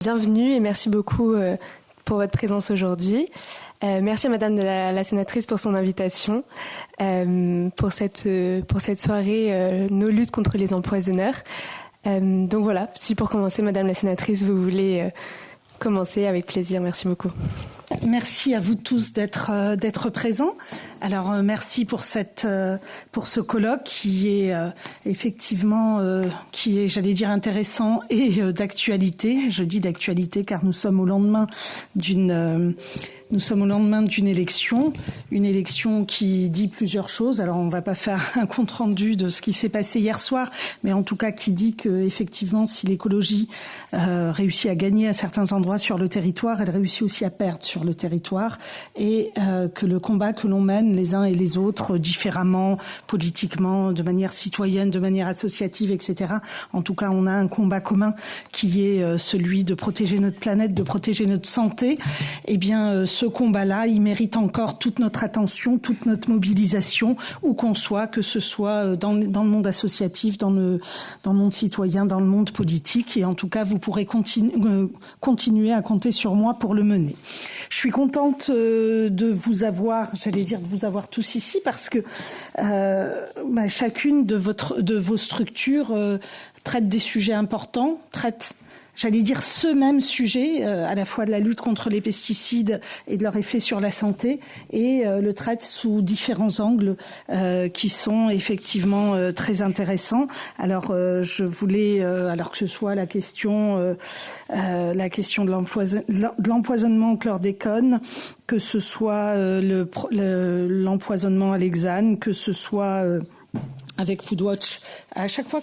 bienvenue et merci beaucoup pour votre présence aujourd'hui. Merci à Madame la sénatrice pour son invitation, pour cette soirée Nos luttes contre les empoisonneurs. Donc voilà, si pour commencer, Madame la sénatrice, vous voulez commencer, avec plaisir. Merci beaucoup. Merci à vous tous d'être présents. Alors merci pour ce colloque qui est effectivement j'allais dire intéressant et d'actualité. Je dis d'actualité car nous sommes au lendemain d'une élection, une élection qui dit plusieurs choses. Alors on va pas faire un compte rendu de ce qui s'est passé hier soir, mais en tout cas qui dit que effectivement si l'écologie réussit à gagner à certains endroits sur le territoire, elle réussit aussi à perdre sur le territoire, et que le combat que l'on mène les uns et les autres différemment, politiquement, de manière citoyenne, de manière associative, etc. En tout cas, on a un combat commun qui est celui de protéger notre planète, de protéger notre santé. Eh bien, ce combat-là, il mérite encore toute notre attention, toute notre mobilisation, où qu'on soit, que ce soit dans le monde associatif, dans le monde citoyen, dans le monde politique. Et en tout cas, vous pourrez continuer à compter sur moi pour le mener. Je suis contente de vous avoir, de vous avoir tous ici, parce que chacune de vos structures traite des sujets importants, traite ce même sujet, à la fois de la lutte contre les pesticides et de leur effet sur la santé, et le traite sous différents angles qui sont effectivement très intéressants. Alors, je voulais, alors que ce soit la question de l'empoisonnement au chlordécone, que ce soit l'empoisonnement à l'hexane, que ce soit avec Foodwatch. À chaque fois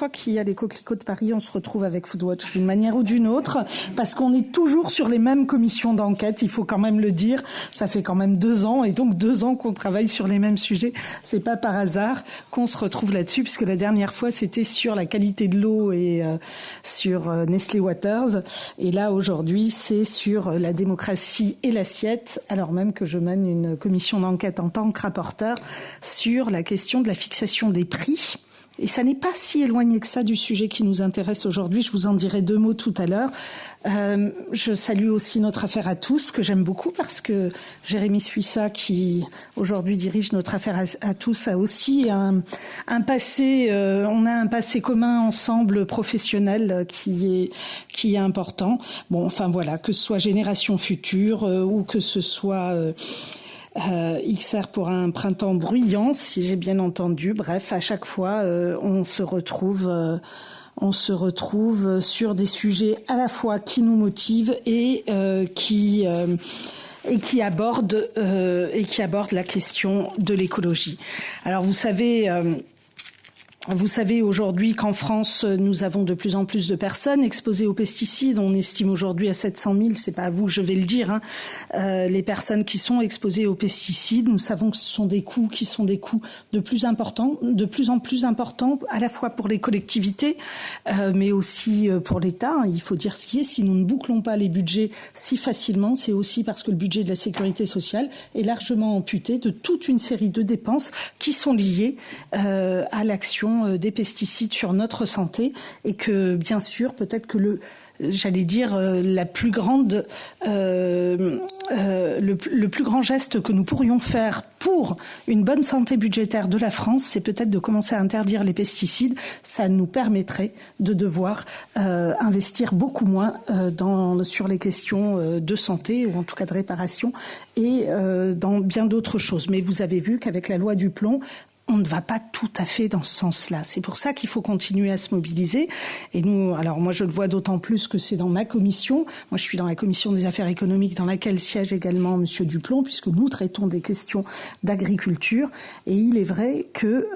qu'il y a les coquelicots de Paris, on se retrouve avec Foodwatch d'une manière ou d'une autre, parce qu'on est toujours sur les mêmes commissions d'enquête, il faut quand même le dire. Ça fait quand même 2 ans, et donc 2 ans qu'on travaille sur les mêmes sujets. C'est pas par hasard qu'on se retrouve là-dessus, puisque la dernière fois, c'était sur la qualité de l'eau et sur Nestlé Waters. Et là, aujourd'hui, c'est sur la démocratie et l'assiette, alors même que je mène une commission d'enquête en tant que rapporteur sur la question de la fixation des prix. Et ça n'est pas si éloigné que ça du sujet qui nous intéresse aujourd'hui. Je vous en dirai 2 mots tout à l'heure. Je salue aussi notre affaire à tous, que j'aime beaucoup, parce que Jérémy Suissa, qui aujourd'hui dirige notre affaire à tous, a aussi un passé, on a un passé commun ensemble professionnel qui est important. Bon, enfin voilà, que ce soit Génération Future ou que ce soit XR pour un printemps bruyant, si j'ai bien entendu. Bref, à chaque fois, on se retrouve sur des sujets à la fois qui nous motivent et qui abordent la question de l'écologie. Alors, vous savez aujourd'hui qu'en France, nous avons de plus en plus de personnes exposées aux pesticides. On estime aujourd'hui à 700 000, c'est pas à vous que je vais le dire, les personnes qui sont exposées aux pesticides. Nous savons que ce sont des coûts qui sont des coûts de plus en plus importants, à la fois pour les collectivités, mais aussi pour l'État. Il faut dire ce qui est. Si nous ne bouclons pas les budgets si facilement, c'est aussi parce que le budget de la sécurité sociale est largement amputé de toute une série de dépenses qui sont liées à l'action des pesticides sur notre santé, et que bien sûr peut-être que le plus grand geste que nous pourrions faire pour une bonne santé budgétaire de la France, c'est peut-être de commencer à interdire les pesticides. Ça nous permettrait de devoir investir beaucoup moins sur les questions de santé, ou en tout cas de réparation, et dans bien d'autres choses. Mais vous avez vu qu'avec la loi du plomb, on ne va pas tout à fait dans ce sens-là. C'est pour ça qu'il faut continuer à se mobiliser. Et nous, alors moi je le vois d'autant plus que c'est dans ma commission. Moi je suis dans la commission des affaires économiques, dans laquelle siège également Monsieur Duplomb, puisque nous traitons des questions d'agriculture. Et il est vrai que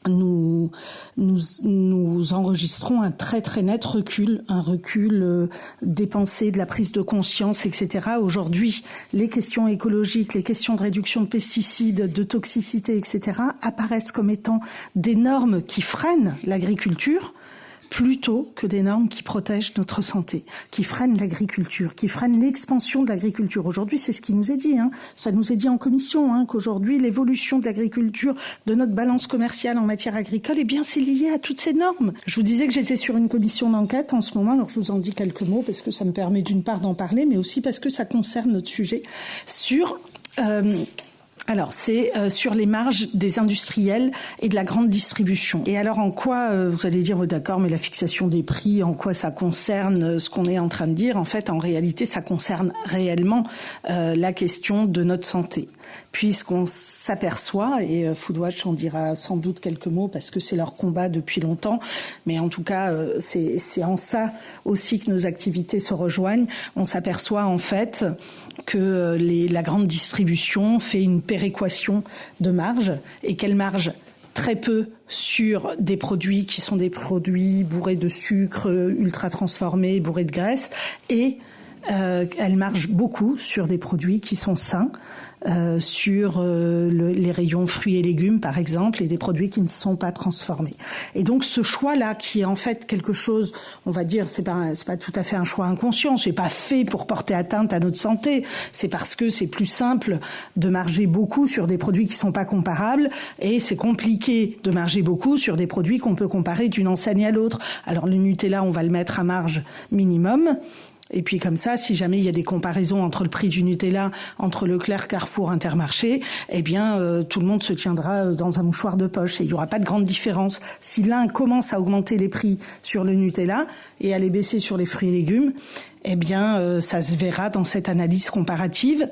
nous enregistrons un très très net recul, un recul des pensées, de la prise de conscience, etc. Aujourd'hui, les questions écologiques, les questions de réduction de pesticides, de toxicité, etc. apparaissent comme étant des normes qui freinent l'agriculture, plutôt que des normes qui protègent notre santé, qui freinent l'agriculture, qui freinent l'expansion de l'agriculture. Aujourd'hui, c'est ce qui nous est dit. Ça nous est dit en commission, qu'aujourd'hui, l'évolution de l'agriculture, de notre balance commerciale en matière agricole, eh bien, c'est lié à toutes ces normes. Je vous disais que j'étais sur une commission d'enquête en ce moment. Alors, je vous en dis quelques mots parce que ça me permet d'une part d'en parler, mais aussi parce que ça concerne notre sujet sur... c'est sur les marges des industriels et de la grande distribution. Et alors en quoi, vous allez dire, d'accord, mais la fixation des prix, en quoi ça concerne ce qu'on est en train de dire? En fait, en réalité, ça concerne réellement la question de notre santé. Puisqu'on s'aperçoit, et Foodwatch en dira sans doute quelques mots parce que c'est leur combat depuis longtemps, mais en tout cas, c'est en ça aussi que nos activités se rejoignent. On s'aperçoit en fait que la grande distribution fait une péréquation de marge, et qu'elle marge très peu sur des produits qui sont des produits bourrés de sucre, ultra transformés, bourrés de graisse, et elle marge beaucoup sur des produits qui sont sains, sur les rayons fruits et légumes par exemple, et des produits qui ne sont pas transformés. Et donc ce choix-là, qui est en fait quelque chose, on va dire, c'est pas tout à fait un choix inconscient, c'est pas fait pour porter atteinte à notre santé, c'est parce que c'est plus simple de marger beaucoup sur des produits qui sont pas comparables, et c'est compliqué de marger beaucoup sur des produits qu'on peut comparer d'une enseigne à l'autre. Alors le Nutella, on va le mettre à marge minimum. Et puis comme ça, si jamais il y a des comparaisons entre le prix du Nutella, entre Leclerc, Carrefour, Intermarché, eh bien tout le monde se tiendra dans un mouchoir de poche et il n'y aura pas de grande différence. Si l'un commence à augmenter les prix sur le Nutella et à les baisser sur les fruits et légumes, eh bien ça se verra dans cette analyse comparative.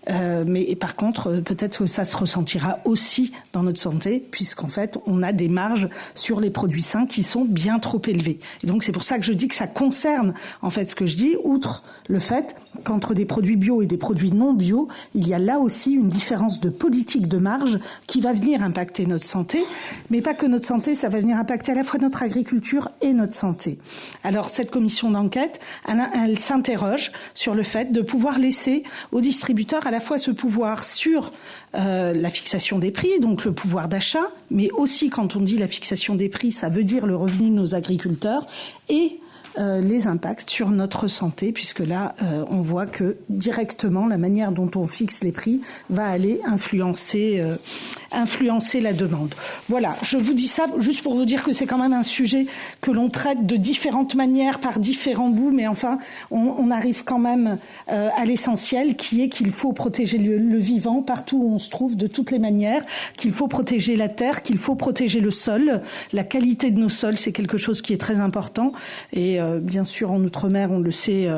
Mais par contre, peut-être que ça se ressentira aussi dans notre santé, puisqu'en fait, on a des marges sur les produits sains qui sont bien trop élevées. Et donc, c'est pour ça que je dis que ça concerne, en fait, ce que je dis, outre le fait qu'entre des produits bio et des produits non bio, il y a là aussi une différence de politique de marge qui va venir impacter notre santé, mais pas que notre santé, ça va venir impacter à la fois notre agriculture et notre santé. Alors, cette commission d'enquête, elle s'interroge sur le fait de pouvoir laisser aux distributeurs à la fois ce pouvoir sur la fixation des prix, donc le pouvoir d'achat, mais aussi quand on dit la fixation des prix, ça veut dire le revenu de nos agriculteurs et les impacts sur notre santé, puisque là, on voit que directement, la manière dont on fixe les prix va aller influencer la demande. Voilà, je vous dis ça juste pour vous dire que c'est quand même un sujet que l'on traite de différentes manières, par différents bouts, mais enfin, on arrive quand même à l'essentiel, qui est qu'il faut protéger le vivant partout où on se trouve, de toutes les manières, qu'il faut protéger la terre, qu'il faut protéger le sol. La qualité de nos sols, c'est quelque chose qui est très important, et bien sûr, en Outre-mer, on le sait,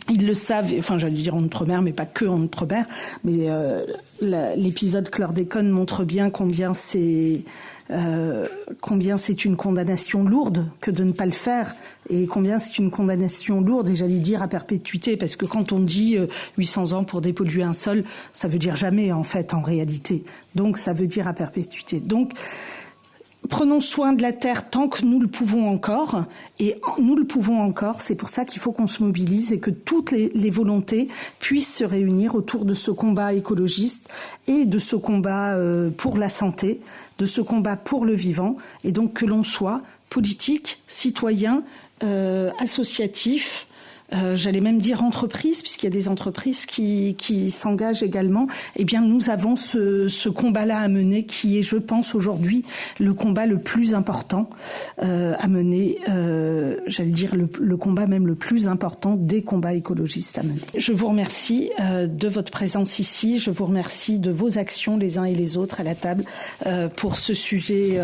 ils le savent, enfin j'allais dire en Outre-mer, mais pas que en Outre-mer, mais l'épisode chlordécone montre bien combien c'est une condamnation lourde que de ne pas le faire, et combien c'est une condamnation lourde, et j'allais dire à perpétuité, parce que quand on dit 800 ans pour dépolluer un sol, ça veut dire jamais en fait, en réalité. Donc ça veut dire à perpétuité. Donc prenons soin de la terre tant que nous le pouvons encore, et nous le pouvons encore, c'est pour ça qu'il faut qu'on se mobilise et que toutes les volontés puissent se réunir autour de ce combat écologiste et de ce combat pour la santé, de ce combat pour le vivant, et donc que l'on soit politique, citoyen, associatif, j'allais même dire entreprise, puisqu'il y a des entreprises qui s'engagent également. Eh bien, nous avons ce combat-là à mener, qui est, je pense, aujourd'hui le combat le plus important à mener. J'allais dire le combat même le plus important des combats écologistes à mener. Je vous remercie de votre présence ici. Je vous remercie de vos actions les uns et les autres à la table pour ce sujet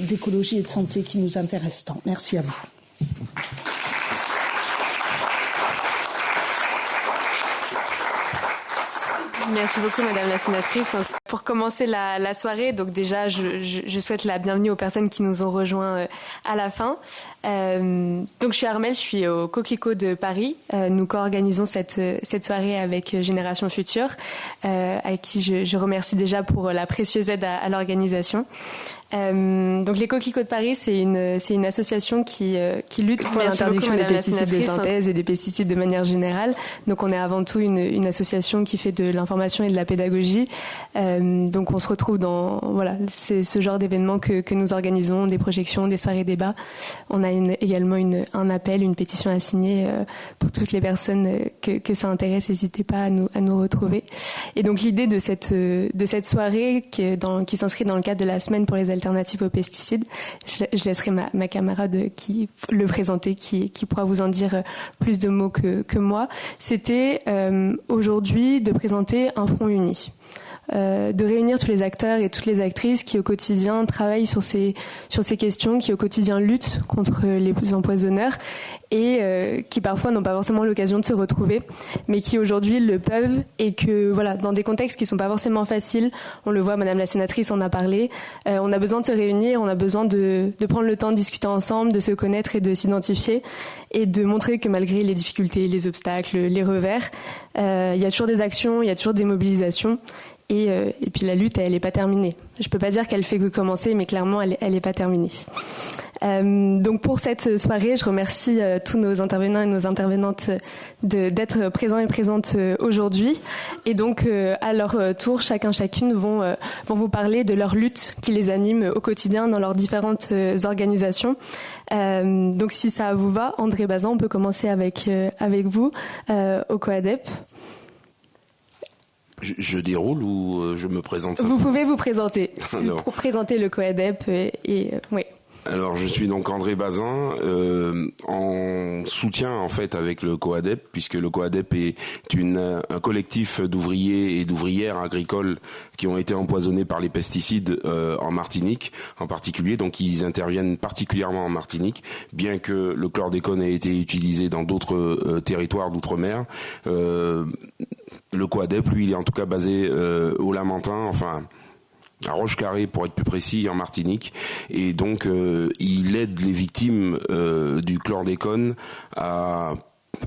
d'écologie et de santé qui nous intéresse tant. Merci à vous. Merci beaucoup, Madame la sénatrice. Pour commencer la soirée, donc déjà, je souhaite la bienvenue aux personnes qui nous ont rejoints à la fin. Donc, je suis Armelle, je suis au Coquelicot de Paris. Nous co-organisons cette soirée avec Génération Future, à qui je remercie déjà pour la précieuse aide à l'organisation. Donc les Coquelicots de Paris, c'est une association qui lutte pour l'interdiction des pesticides de synthèse et des pesticides de manière générale. Donc on est avant tout une association qui fait de l'information et de la pédagogie. Donc on se retrouve c'est ce genre d'événements que nous organisons, des projections, des soirées débats. On a également un appel, une pétition à signer pour toutes les personnes que ça intéresse. N'hésitez pas à nous retrouver. Et donc l'idée de cette soirée qui s'inscrit dans le cadre de la semaine pour les alternatives aux pesticides, je laisserai ma camarade qui le présenter, qui pourra vous en dire plus de mots que moi. C'était aujourd'hui de présenter un front uni. De réunir tous les acteurs et toutes les actrices qui au quotidien travaillent sur ces questions, qui au quotidien luttent contre les empoisonneurs et qui parfois n'ont pas forcément l'occasion de se retrouver, mais qui aujourd'hui le peuvent et que dans des contextes qui sont pas forcément faciles, on le voit, Madame la sénatrice en a parlé, on a besoin de se réunir, on a besoin de prendre le temps de discuter ensemble, de se connaître et de s'identifier et de montrer que malgré les difficultés, les obstacles, les revers, il y a toujours des actions, il y a toujours des mobilisations. Et puis la lutte, elle n'est pas terminée. Je peux pas dire qu'elle fait que commencer, mais clairement, elle est pas terminée. Donc pour cette soirée, je remercie tous nos intervenants et nos intervenantes d'être présents et présentes aujourd'hui. Et donc à leur tour, chacune vont vous parler de leur lutte qui les anime au quotidien dans leurs différentes organisations. Donc si ça vous va, André Bazin, on peut commencer avec vous au COADEP. Je déroule ou je me présente Vous pouvez vous présenter pour présenter le COADEP oui. Alors je suis donc André Bazin, en soutien en fait avec le COADEP, puisque le COADEP est un collectif d'ouvriers et d'ouvrières agricoles qui ont été empoisonnés par les pesticides en Martinique en particulier, donc ils interviennent particulièrement en Martinique, bien que le chlordécone ait été utilisé dans d'autres territoires d'outre-mer. Le COADEP, lui, il est en tout cas basé au Lamentin, à Roche-Carrée pour être plus précis, en Martinique, et donc il aide les victimes du chlordécone à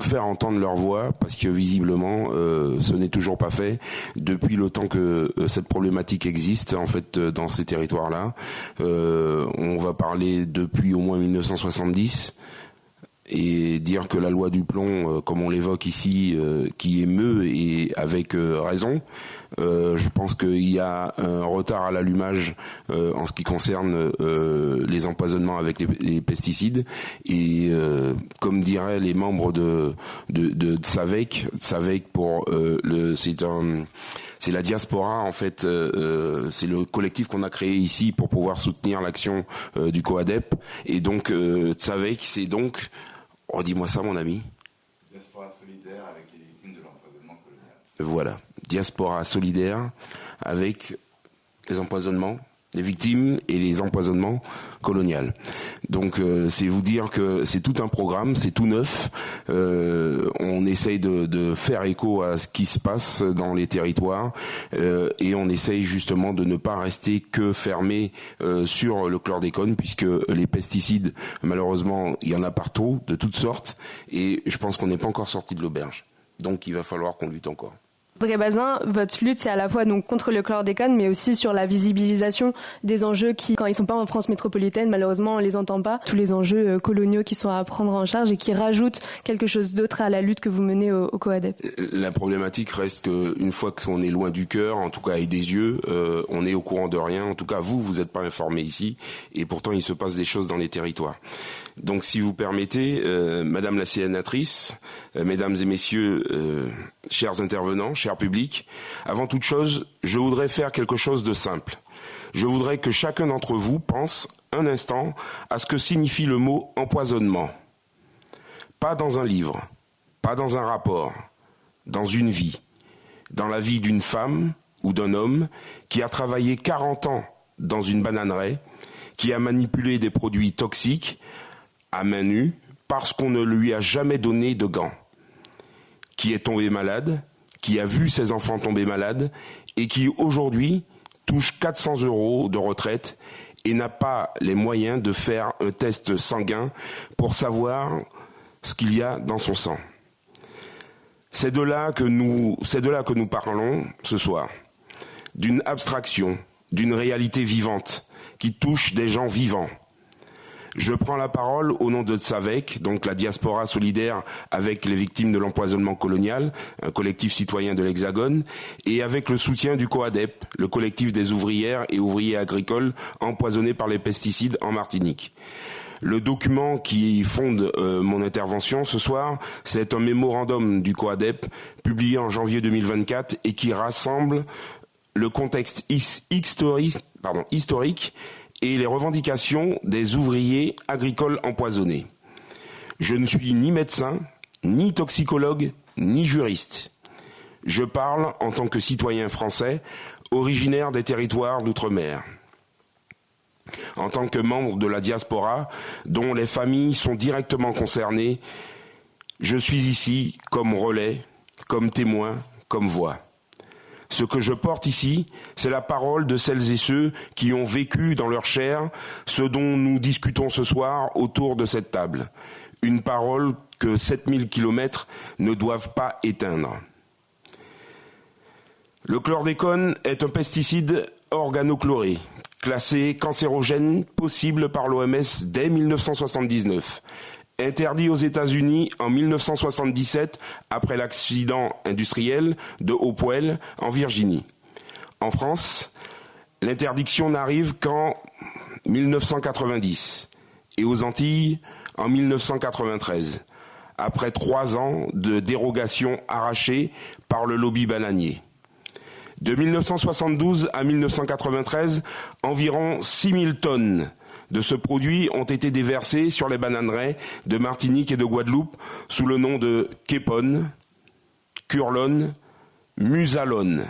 faire entendre leur voix, parce que visiblement ce n'est toujours pas fait depuis le temps que cette problématique existe en fait dans ces territoires-là. On va parler depuis au moins 1970. Et dire que la loi du plomb, comme on l'évoque ici, qui émeut et avec raison, je pense qu'il y a un retard à l'allumage en ce qui concerne les empoisonnements avec les pesticides. Et comme diraient les membres de SAVEC pour c'est la diaspora en fait, c'est le collectif qu'on a créé ici pour pouvoir soutenir l'action du COADEP. Et donc SAVEC, c'est donc, redis-moi ça mon ami. Diaspora solidaire avec les victimes de l'empoisonnement colonial. Voilà, diaspora solidaire avec les empoisonnements, les victimes et les empoisonnements coloniaux. Donc c'est vous dire que c'est tout un programme, c'est tout neuf. On essaye de faire écho à ce qui se passe dans les territoires et on essaye justement de ne pas rester que fermé sur le chlordécone, puisque les pesticides, malheureusement, il y en a partout, de toutes sortes, et je pense qu'on n'est pas encore sorti de l'auberge. Donc il va falloir qu'on lutte encore. André Bazin, votre lutte, c'est à la fois donc contre le chlordécone, mais aussi sur la visibilisation des enjeux qui, quand ils sont pas en France métropolitaine, malheureusement, on les entend pas. Tous les enjeux coloniaux qui sont à prendre en charge et qui rajoutent quelque chose d'autre à la lutte que vous menez au COADEP. La problématique reste qu'une fois qu'on est loin du cœur, en tout cas et des yeux, on est au courant de rien. En tout cas, vous êtes pas informés ici, et pourtant il se passe des choses dans les territoires. Donc si vous permettez, Madame la sénatrice, Mesdames et Messieurs, chers intervenants, chers publics, avant toute chose, je voudrais faire quelque chose de simple. Je voudrais que chacun d'entre vous pense un instant à ce que signifie le mot empoisonnement. Pas dans un livre, pas dans un rapport, dans une vie, dans la vie d'une femme ou d'un homme qui a travaillé 40 ans dans une bananeraie, qui a manipulé des produits toxiques à main nue parce qu'on ne lui a jamais donné de gants, qui est tombé malade, qui a vu ses enfants tomber malades et qui aujourd'hui touche 400 € de retraite et n'a pas les moyens de faire un test sanguin pour savoir ce qu'il y a dans son sang. C'est de là que nous parlons ce soir, d'une abstraction, d'une réalité vivante qui touchent des gens vivants. Je prends la parole au nom de Tsavec, donc la diaspora solidaire avec les victimes de l'empoisonnement colonial, un collectif citoyen de l'Hexagone, et avec le soutien du COADEP, le collectif des ouvrières et ouvriers agricoles empoisonnés par les pesticides en Martinique. Le document qui fonde mon intervention ce soir, c'est un mémorandum du COADEP publié en janvier 2024 et qui rassemble le contexte historique et les revendications des ouvriers agricoles empoisonnés. Je ne suis ni médecin, ni toxicologue, ni juriste. Je parle en tant que citoyen français, originaire des territoires d'outre-mer. En tant que membre de la diaspora, dont les familles sont directement concernées, je suis ici comme relais, comme témoin, comme voix. Ce que je porte ici, c'est la parole de celles et ceux qui ont vécu dans leur chair ce dont nous discutons ce soir autour de cette table. Une parole que 7000 kilomètres ne doivent pas éteindre. Le chlordécone est un pesticide organochloré, classé cancérogène possible par l'OMS dès 1979. Interdit aux États-Unis en 1977 après l'accident industriel de Hopewell en Virginie. En France, l'interdiction n'arrive qu'en 1990 et aux Antilles en 1993, après 3 ans de dérogation arrachée par le lobby bananier. De 1972 à 1993, environ 6000 tonnes de ce produit ont été déversés sur les bananeraies de Martinique et de Guadeloupe sous le nom de képone, curlone, musalone.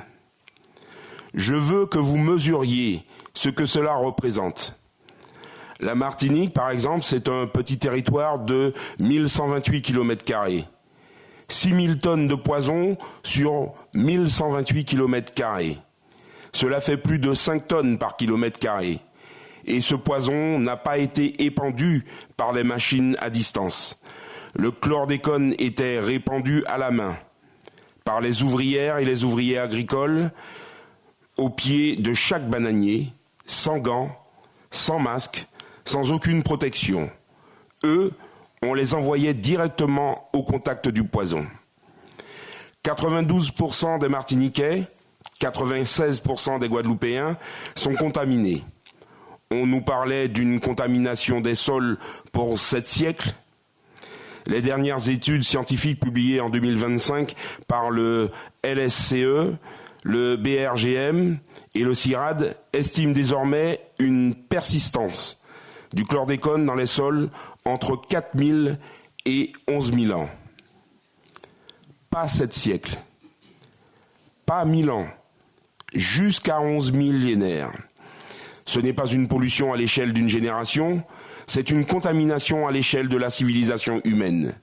Je veux que vous mesuriez ce que cela représente. La Martinique, par exemple, c'est un petit territoire de 1128 km². 6000 tonnes de poison sur 1128 km². Cela fait plus de 5 tonnes par km². Et ce poison n'a pas été épandu par les machines à distance. Le chlordécone était répandu à la main par les ouvrières et les ouvriers agricoles au pied de chaque bananier, sans gants, sans masque, sans aucune protection. Eux, on les envoyait directement au contact du poison. 92% des Martiniquais, 96% des Guadeloupéens sont contaminés. On nous parlait d'une contamination des sols pour 7 siècles. Les dernières études scientifiques publiées en 2025 par le LSCE, le BRGM et le CIRAD estiment désormais une persistance du chlordécone dans les sols entre 4000 et 11 000 ans. Pas 7 siècles, pas 1000 ans, jusqu'à 11 millénaires. Ce n'est pas une pollution à l'échelle d'une génération, c'est une contamination à l'échelle de la civilisation humaine.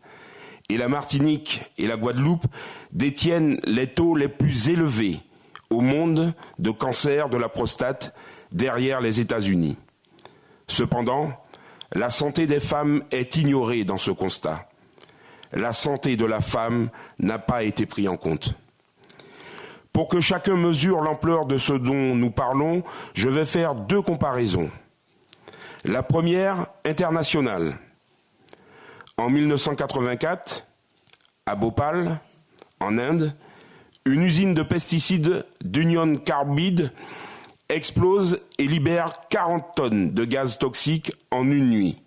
Et la Martinique et la Guadeloupe détiennent les taux les plus élevés au monde de cancer de la prostate derrière les États-Unis. Cependant, la santé des femmes est ignorée dans ce constat. La santé de la femme n'a pas été prise en compte. Pour que chacun mesure l'ampleur de ce dont nous parlons, je vais faire 2 comparaisons. La première, internationale. En 1984, à Bhopal, en Inde, une usine de pesticides d'Union Carbide explose et libère 40 tonnes de gaz toxiques en une nuit.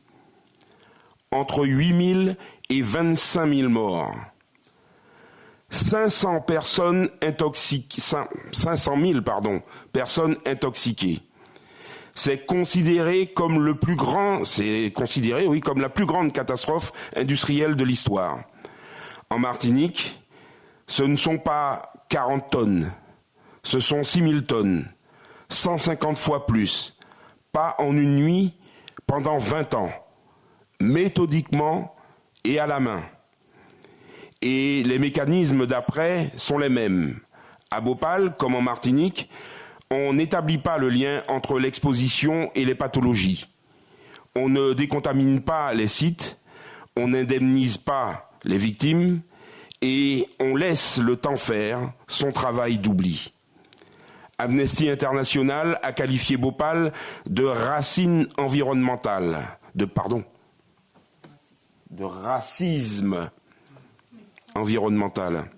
Entre 8 000 et 25 000 morts. 500 personnes intoxiquées, 500 000 personnes intoxiquées. C'est considéré comme la plus grande catastrophe industrielle de l'histoire. En Martinique, ce ne sont pas 40 tonnes, ce sont 6000 tonnes, 150 fois plus, pas en une nuit, pendant 20 ans, méthodiquement et à la main. Et les mécanismes d'après sont les mêmes. À Bhopal, comme en Martinique, on n'établit pas le lien entre l'exposition et les pathologies. On ne décontamine pas les sites, on n'indemnise pas les victimes et on laisse le temps faire son travail d'oubli. Amnesty International a qualifié Bhopal de racine environnementale, de racisme environnemental.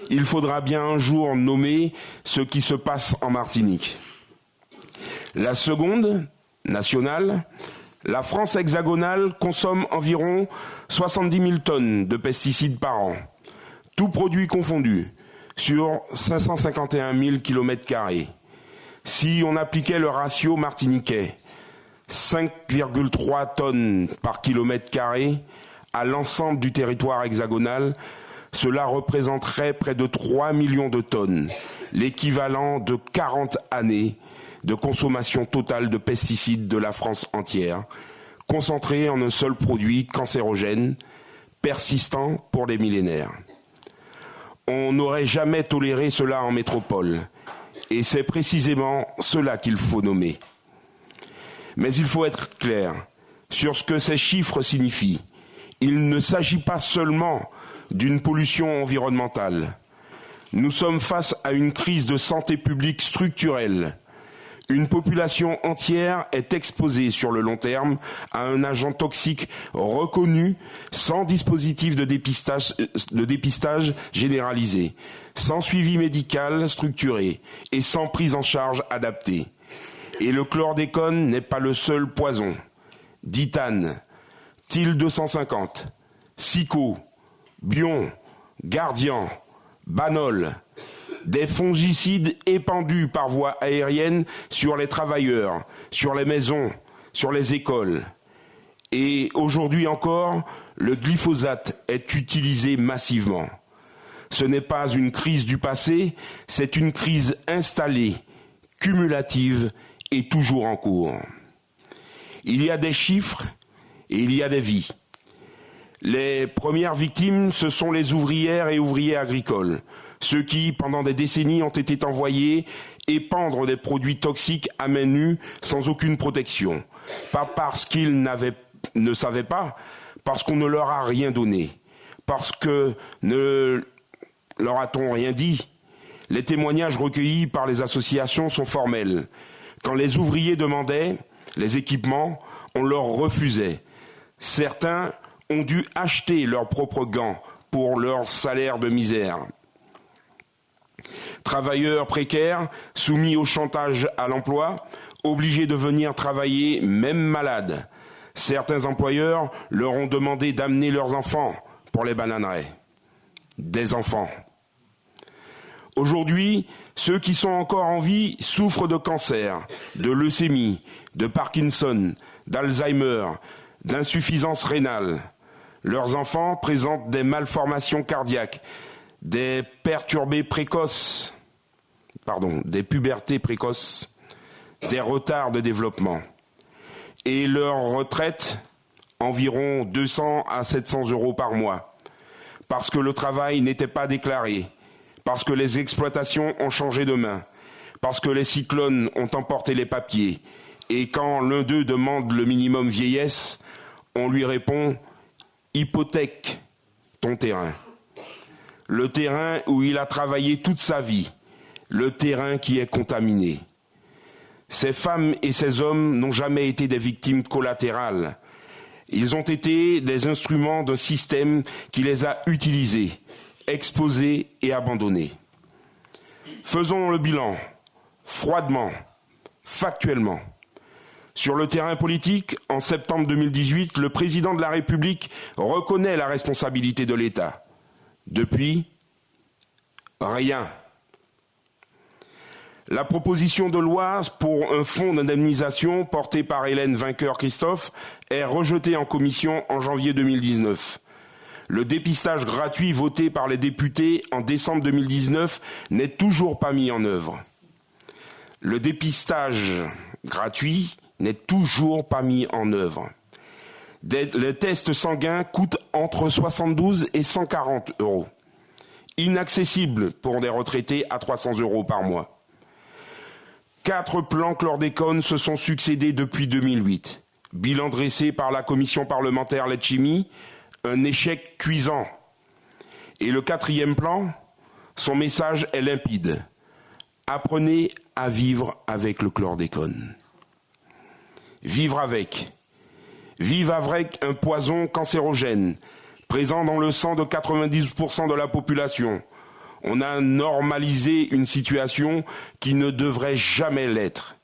Il faudra bien un jour nommer ce qui se passe en Martinique. La seconde, nationale, la France hexagonale consomme environ 70 000 tonnes de pesticides par an, tous produits confondus, sur 551 000 km². Si on appliquait le ratio martiniquais, 5,3 tonnes par km², à l'ensemble du territoire hexagonal, cela représenterait près de 3 millions de tonnes, l'équivalent de 40 années de consommation totale de pesticides de la France entière, concentrés en un seul produit cancérogène, persistant pour des millénaires. On n'aurait jamais toléré cela en métropole, et c'est précisément cela qu'il faut nommer. Mais il faut être clair sur ce que ces chiffres signifient. Il ne s'agit pas seulement d'une pollution environnementale. Nous sommes face à une crise de santé publique structurelle. Une population entière est exposée sur le long terme à un agent toxique reconnu, sans dispositif de dépistage généralisé, sans suivi médical structuré et sans prise en charge adaptée. Et le chlordécone n'est pas le seul poison. Ditane, Til 250, Sico, Bion, Guardian, Banol, des fongicides épandus par voie aérienne sur les travailleurs, sur les maisons, sur les écoles. Et aujourd'hui encore, le glyphosate est utilisé massivement. Ce n'est pas une crise du passé, c'est une crise installée, cumulative et toujours en cours. Il y a des chiffres et il y a des vies. Les premières victimes, ce sont les ouvrières et ouvriers agricoles, ceux qui, pendant des décennies, ont été envoyés épandre des produits toxiques à main nue sans aucune protection. Pas parce qu'ils ne savaient pas, parce qu'on ne leur a rien donné, parce que ne leur a-t-on rien dit. Les témoignages recueillis par les associations sont formels. Quand les ouvriers demandaient les équipements, on leur refusait. Certains ont dû acheter leurs propres gants pour leur salaire de misère. Travailleurs précaires, soumis au chantage à l'emploi, obligés de venir travailler, même malades. Certains employeurs leur ont demandé d'amener leurs enfants pour les bananeraies. Des enfants. Aujourd'hui, ceux qui sont encore en vie souffrent de cancer, de leucémie, de Parkinson, d'Alzheimer, d'insuffisance rénale. Leurs enfants présentent des malformations cardiaques, des pubertés précoces, des retards de développement. Et leur retraite, environ 200 à 700 euros par mois, parce que le travail n'était pas déclaré, parce que les exploitations ont changé de main, parce que les cyclones ont emporté les papiers, et quand l'un d'eux demande le minimum vieillesse, on lui répond « hypothèque ton terrain ». Le terrain où il a travaillé toute sa vie, le terrain qui est contaminé. Ces femmes et ces hommes n'ont jamais été des victimes collatérales. Ils ont été des instruments d'un système qui les a utilisés, exposés et abandonnés. Faisons le bilan, froidement, factuellement. Sur le terrain politique, en septembre 2018, le président de la République reconnaît la responsabilité de l'État. Depuis, rien. La proposition de loi pour un fonds d'indemnisation portée par Hélène Vainqueur-Christophe est rejetée en commission en janvier 2019. Le dépistage gratuit voté par les députés en décembre 2019 n'est toujours pas mis en œuvre. Le dépistage gratuit n'est toujours pas mis en œuvre. Les tests sanguins coûtent entre 72 et 140 euros. Inaccessible pour des retraités à 300 euros par mois. 4 plans chlordécone se sont succédés depuis 2008. Bilan dressé par la commission parlementaire Letchimy, un échec cuisant. Et le 4e plan, son message est limpide. Apprenez à vivre avec le chlordécone. Vivre avec un poison cancérogène présent dans le sang de 90% de la population. On a normalisé une situation qui ne devrait jamais l'être.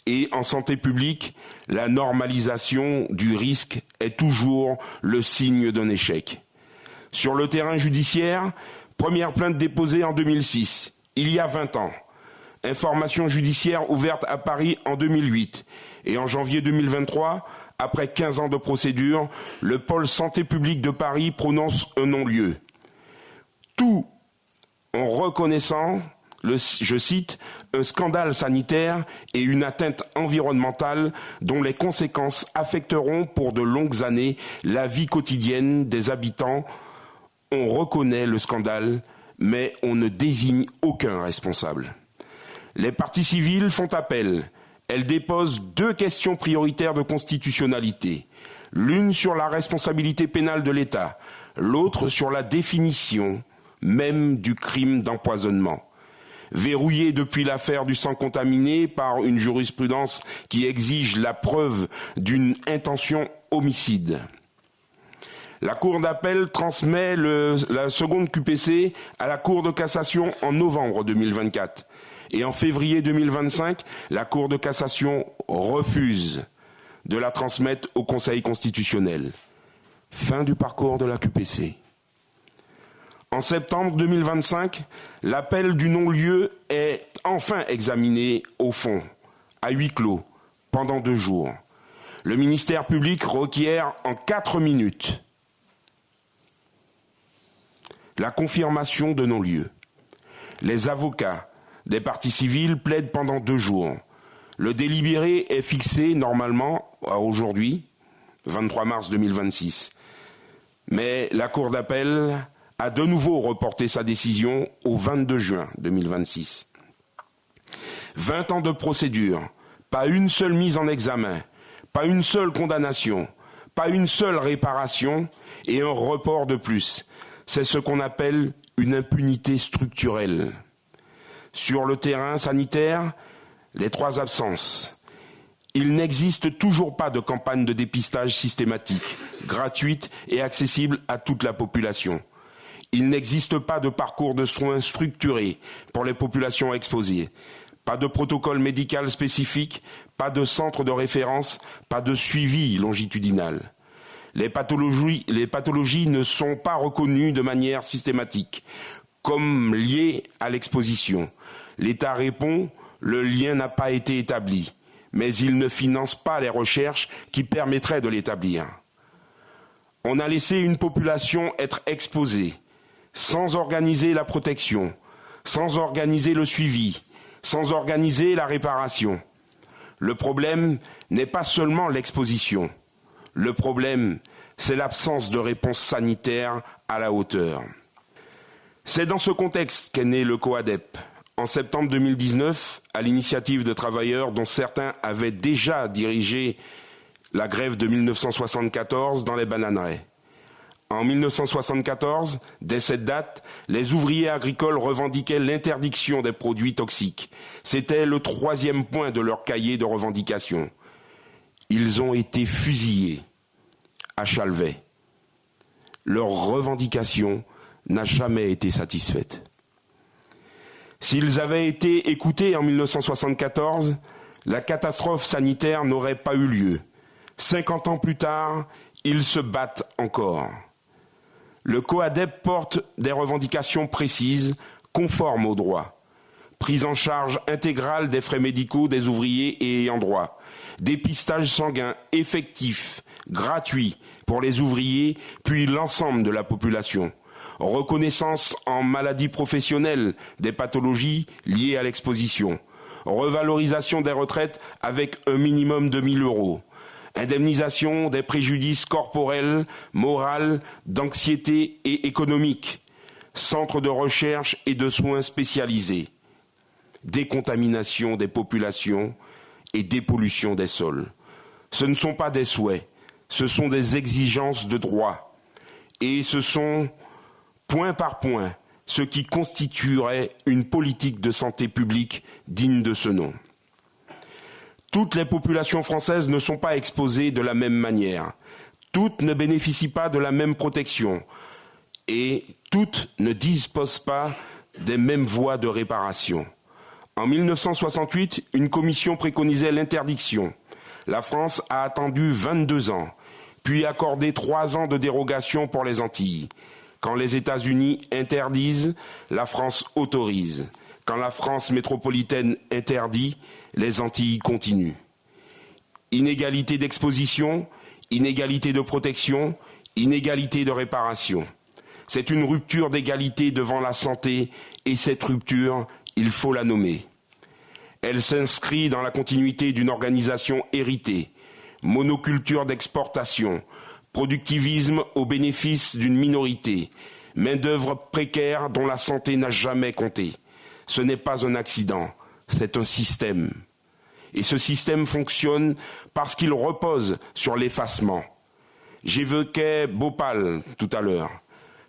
Et en santé publique, la normalisation du risque est toujours le signe d'un échec. Sur le terrain judiciaire, première plainte déposée en 2006, il y a 20 ans. Information judiciaire ouverte à Paris en 2008. Et en janvier 2023, après 15 ans de procédure, le pôle santé publique de Paris prononce un non-lieu. Tout en reconnaissant, je cite, un scandale sanitaire et une atteinte environnementale dont les conséquences affecteront pour de longues années la vie quotidienne des habitants. On reconnaît le scandale, mais on ne désigne aucun responsable. Les parties civiles font appel. Elles déposent 2 questions prioritaires de constitutionnalité. L'une sur la responsabilité pénale de l'État, l'autre sur la définition même du crime d'empoisonnement. Verrouillé depuis l'affaire du sang contaminé par une jurisprudence qui exige la preuve d'une intention homicide. La Cour d'appel transmet la seconde QPC à la Cour de cassation en novembre 2024. Et en février 2025, la Cour de cassation refuse de la transmettre au Conseil constitutionnel. Fin du parcours de la QPC. En septembre 2025, l'appel du non-lieu est enfin examiné au fond, à huis clos, pendant 2 jours. Le ministère public requiert en 4 minutes la confirmation de non-lieu. Les avocats des parties civiles plaident pendant 2 jours. Le délibéré est fixé normalement à aujourd'hui, 23 mars 2026. Mais la Cour d'appel a de nouveau reporté sa décision au 22 juin 2026. 20 ans de procédure, pas une seule mise en examen, pas une seule condamnation, pas une seule réparation et un report de plus. C'est ce qu'on appelle une impunité structurelle. Sur le terrain sanitaire, les 3 absences. Il n'existe toujours pas de campagne de dépistage systématique, gratuite et accessible à toute la population. Il n'existe pas de parcours de soins structuré pour les populations exposées. Pas de protocole médical spécifique, pas de centre de référence, pas de suivi longitudinal. Les pathologies ne sont pas reconnues de manière systématique, comme liées à l'exposition. L'État répond, le lien n'a pas été établi, mais il ne finance pas les recherches qui permettraient de l'établir. On a laissé une population être exposée, sans organiser la protection, sans organiser le suivi, sans organiser la réparation. Le problème n'est pas seulement l'exposition. Le problème, c'est l'absence de réponse sanitaire à la hauteur. C'est dans ce contexte qu'est né le COADEP. En septembre 2019, à l'initiative de travailleurs dont certains avaient déjà dirigé la grève de 1974 dans les bananeraies. En 1974, dès cette date, les ouvriers agricoles revendiquaient l'interdiction des produits toxiques. C'était le 3e point de leur cahier de revendications. Ils ont été fusillés à Chalvet. Leur revendication n'a jamais été satisfaite. S'ils avaient été écoutés en 1974, la catastrophe sanitaire n'aurait pas eu lieu. 50 ans plus tard, ils se battent encore. Le COADEP porte des revendications précises, conformes au droit. Prise en charge intégrale des frais médicaux des ouvriers et ayants droit. Dépistage sanguin effectif, gratuit pour les ouvriers, puis l'ensemble de la population. Reconnaissance en maladie professionnelle des pathologies liées à l'exposition. Revalorisation des retraites avec un minimum de 1 000 €. Indemnisation des préjudices corporels, moraux, d'anxiété et économiques. Centre de recherche et de soins spécialisés. Décontamination des populations et dépollution des sols. Ce ne sont pas des souhaits, ce sont des exigences de droit. Et ce sont, point par point, ce qui constituerait une politique de santé publique digne de ce nom. Toutes les populations françaises ne sont pas exposées de la même manière. Toutes ne bénéficient pas de la même protection et toutes ne disposent pas des mêmes voies de réparation. En 1968, une commission préconisait l'interdiction. La France a attendu 22 ans, puis accordé 3 ans de dérogation pour les Antilles. Quand les États-Unis interdisent, la France autorise. Quand la France métropolitaine interdit, les Antilles continuent. Inégalité d'exposition, inégalité de protection, inégalité de réparation. C'est une rupture d'égalité devant la santé et cette rupture, il faut la nommer. Elle s'inscrit dans la continuité d'une organisation héritée, monoculture d'exportation, productivisme au bénéfice d'une minorité, main-d'œuvre précaire dont la santé n'a jamais compté. Ce n'est pas un accident, c'est un système. Et ce système fonctionne parce qu'il repose sur l'effacement. J'évoquais Bhopal tout à l'heure.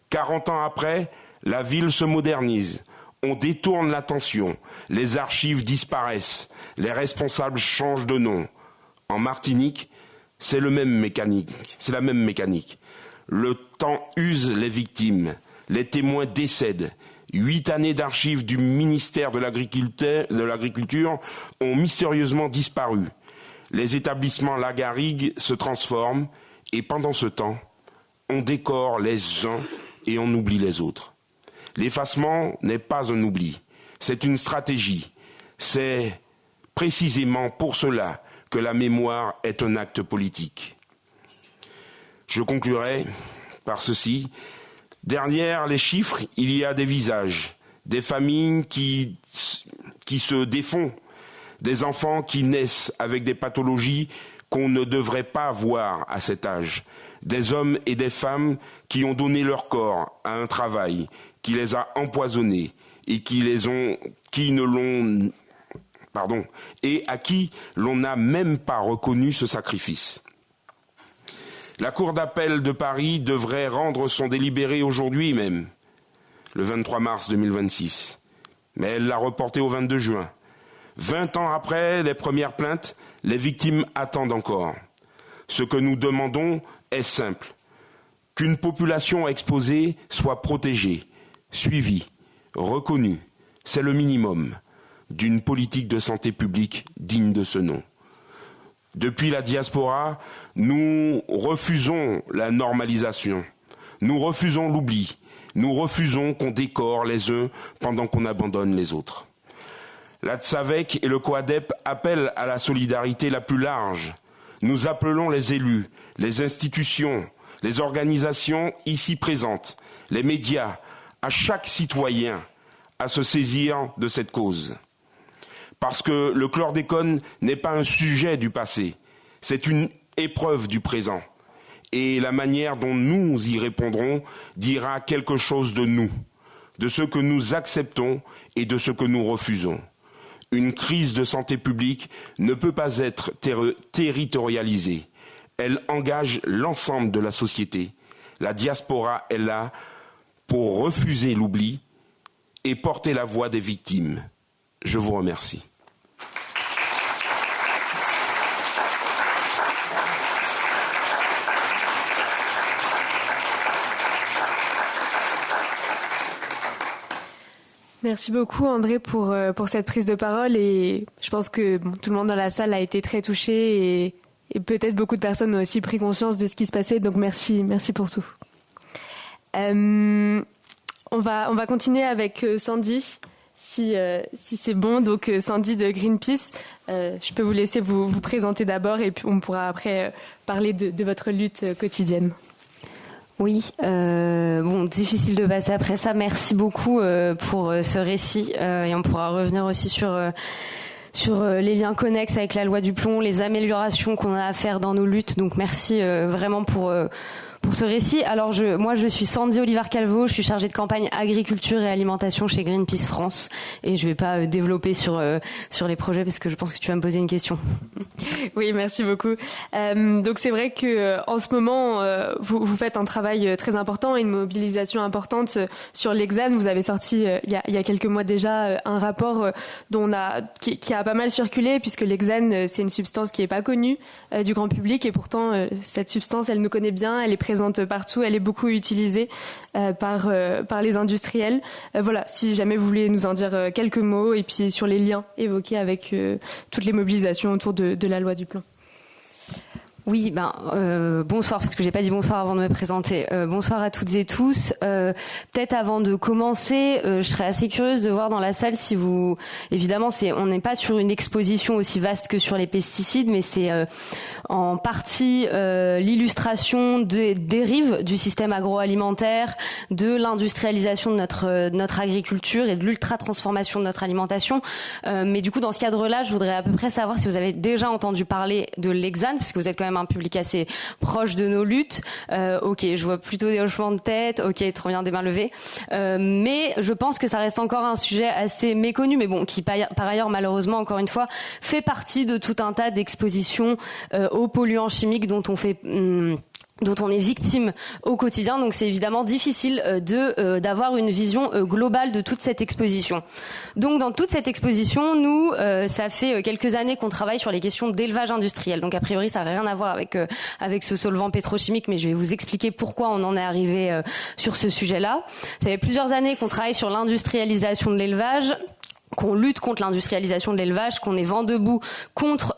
40 ans après, la ville se modernise. On détourne l'attention. Les archives disparaissent. Les responsables changent de nom. En Martinique, c'est la même mécanique. Le temps use les victimes. Les témoins décèdent. 8 années d'archives du ministère de l'Agriculture ont mystérieusement disparu. Les établissements Lagarrigue se transforment et pendant ce temps, on décore les uns et on oublie les autres. L'effacement n'est pas un oubli, c'est une stratégie. C'est précisément pour cela que la mémoire est un acte politique. Je conclurai par ceci. Derrière les chiffres, il y a des visages, des familles qui se défont, des enfants qui naissent avec des pathologies qu'on ne devrait pas voir à cet âge, des hommes et des femmes qui ont donné leur corps à un travail qui les a empoisonnés et et à qui l'on n'a même pas reconnu ce sacrifice. La Cour d'appel de Paris devrait rendre son délibéré aujourd'hui même, le 23 mars 2026. Mais elle l'a reporté au 22 juin. 20 ans après les premières plaintes, les victimes attendent encore. Ce que nous demandons est simple. Qu'une population exposée soit protégée, suivie, reconnue. C'est le minimum d'une politique de santé publique digne de ce nom. Depuis la diaspora, nous refusons la normalisation, nous refusons l'oubli, nous refusons qu'on décore les uns pendant qu'on abandonne les autres. La Tsavec et le COADEP appellent à la solidarité la plus large. Nous appelons les élus, les institutions, les organisations ici présentes, les médias, à chaque citoyen à se saisir de cette cause. Parce que le chlordécone n'est pas un sujet du passé, c'est une épreuve du présent. Et la manière dont nous y répondrons dira quelque chose de nous, de ce que nous acceptons et de ce que nous refusons. Une crise de santé publique ne peut pas être territorialisée. Elle engage l'ensemble de la société. La diaspora est là pour refuser l'oubli et porter la voix des victimes. Je vous remercie. Merci beaucoup André pour cette prise de parole et je pense que tout le monde dans la salle a été très touché et peut-être beaucoup de personnes ont aussi pris conscience de ce qui se passait, donc merci pour tout. On va continuer avec Sandy si c'est bon. Donc Sandy de Greenpeace, je peux vous laisser vous présenter d'abord et puis on pourra après parler de votre lutte quotidienne. Oui, difficile de passer après ça. Merci beaucoup pour ce récit et on pourra revenir aussi sur les liens connexes avec la loi du plomb, les améliorations qu'on a à faire dans nos luttes. Donc merci vraiment pour récit. Alors moi je suis Sandy Oliver-Calvo, je suis chargée de campagne agriculture et alimentation chez Greenpeace France et je vais pas développer sur les projets parce que je pense que tu vas me poser une question. Oui, merci beaucoup. Donc c'est vrai que en ce moment vous faites un travail très important et une mobilisation importante sur l'Hexane. Vous avez sorti il y a quelques mois déjà un rapport qui a pas mal circulé puisque l'Hexane c'est une substance qui est pas connue du grand public et pourtant cette substance elle nous connaît bien, elle est présente partout, elle est beaucoup utilisée par les industriels. Voilà, si jamais vous voulez nous en dire quelques mots et puis sur les liens évoqués avec toutes les mobilisations autour de la loi du plomb. Oui, bonsoir, parce que j'ai pas dit bonsoir avant de me présenter. Bonsoir à toutes et tous. Peut-être avant de commencer, je serais assez curieuse de voir dans la salle si vous... Évidemment, on n'est pas sur une exposition aussi vaste que sur les pesticides, mais c'est en partie l'illustration des dérives du système agroalimentaire, de l'industrialisation de notre agriculture et de l'ultra-transformation de notre alimentation. Mais du coup, dans ce cadre-là, je voudrais à peu près savoir si vous avez déjà entendu parler de l'Hexane, parce que vous êtes quand même un public assez proche de nos luttes. Ok, je vois plutôt des hochements de tête. Ok, trop bien, des mains levées. Mais je pense que ça reste encore un sujet assez méconnu, mais bon, qui par ailleurs, malheureusement, encore une fois, fait partie de tout un tas d'expositions aux polluants chimiques dont on est victime au quotidien. Donc c'est évidemment difficile d'avoir une vision globale de toute cette exposition. Donc dans toute cette exposition, nous, ça fait quelques années qu'on travaille sur les questions d'élevage industriel. Donc a priori, ça n'a rien à voir avec ce solvant pétrochimique, mais je vais vous expliquer pourquoi on en est arrivé sur ce sujet-là. Ça fait plusieurs années qu'on travaille sur l'industrialisation de l'élevage, qu'on lutte contre l'industrialisation de l'élevage, qu'on est vent debout contre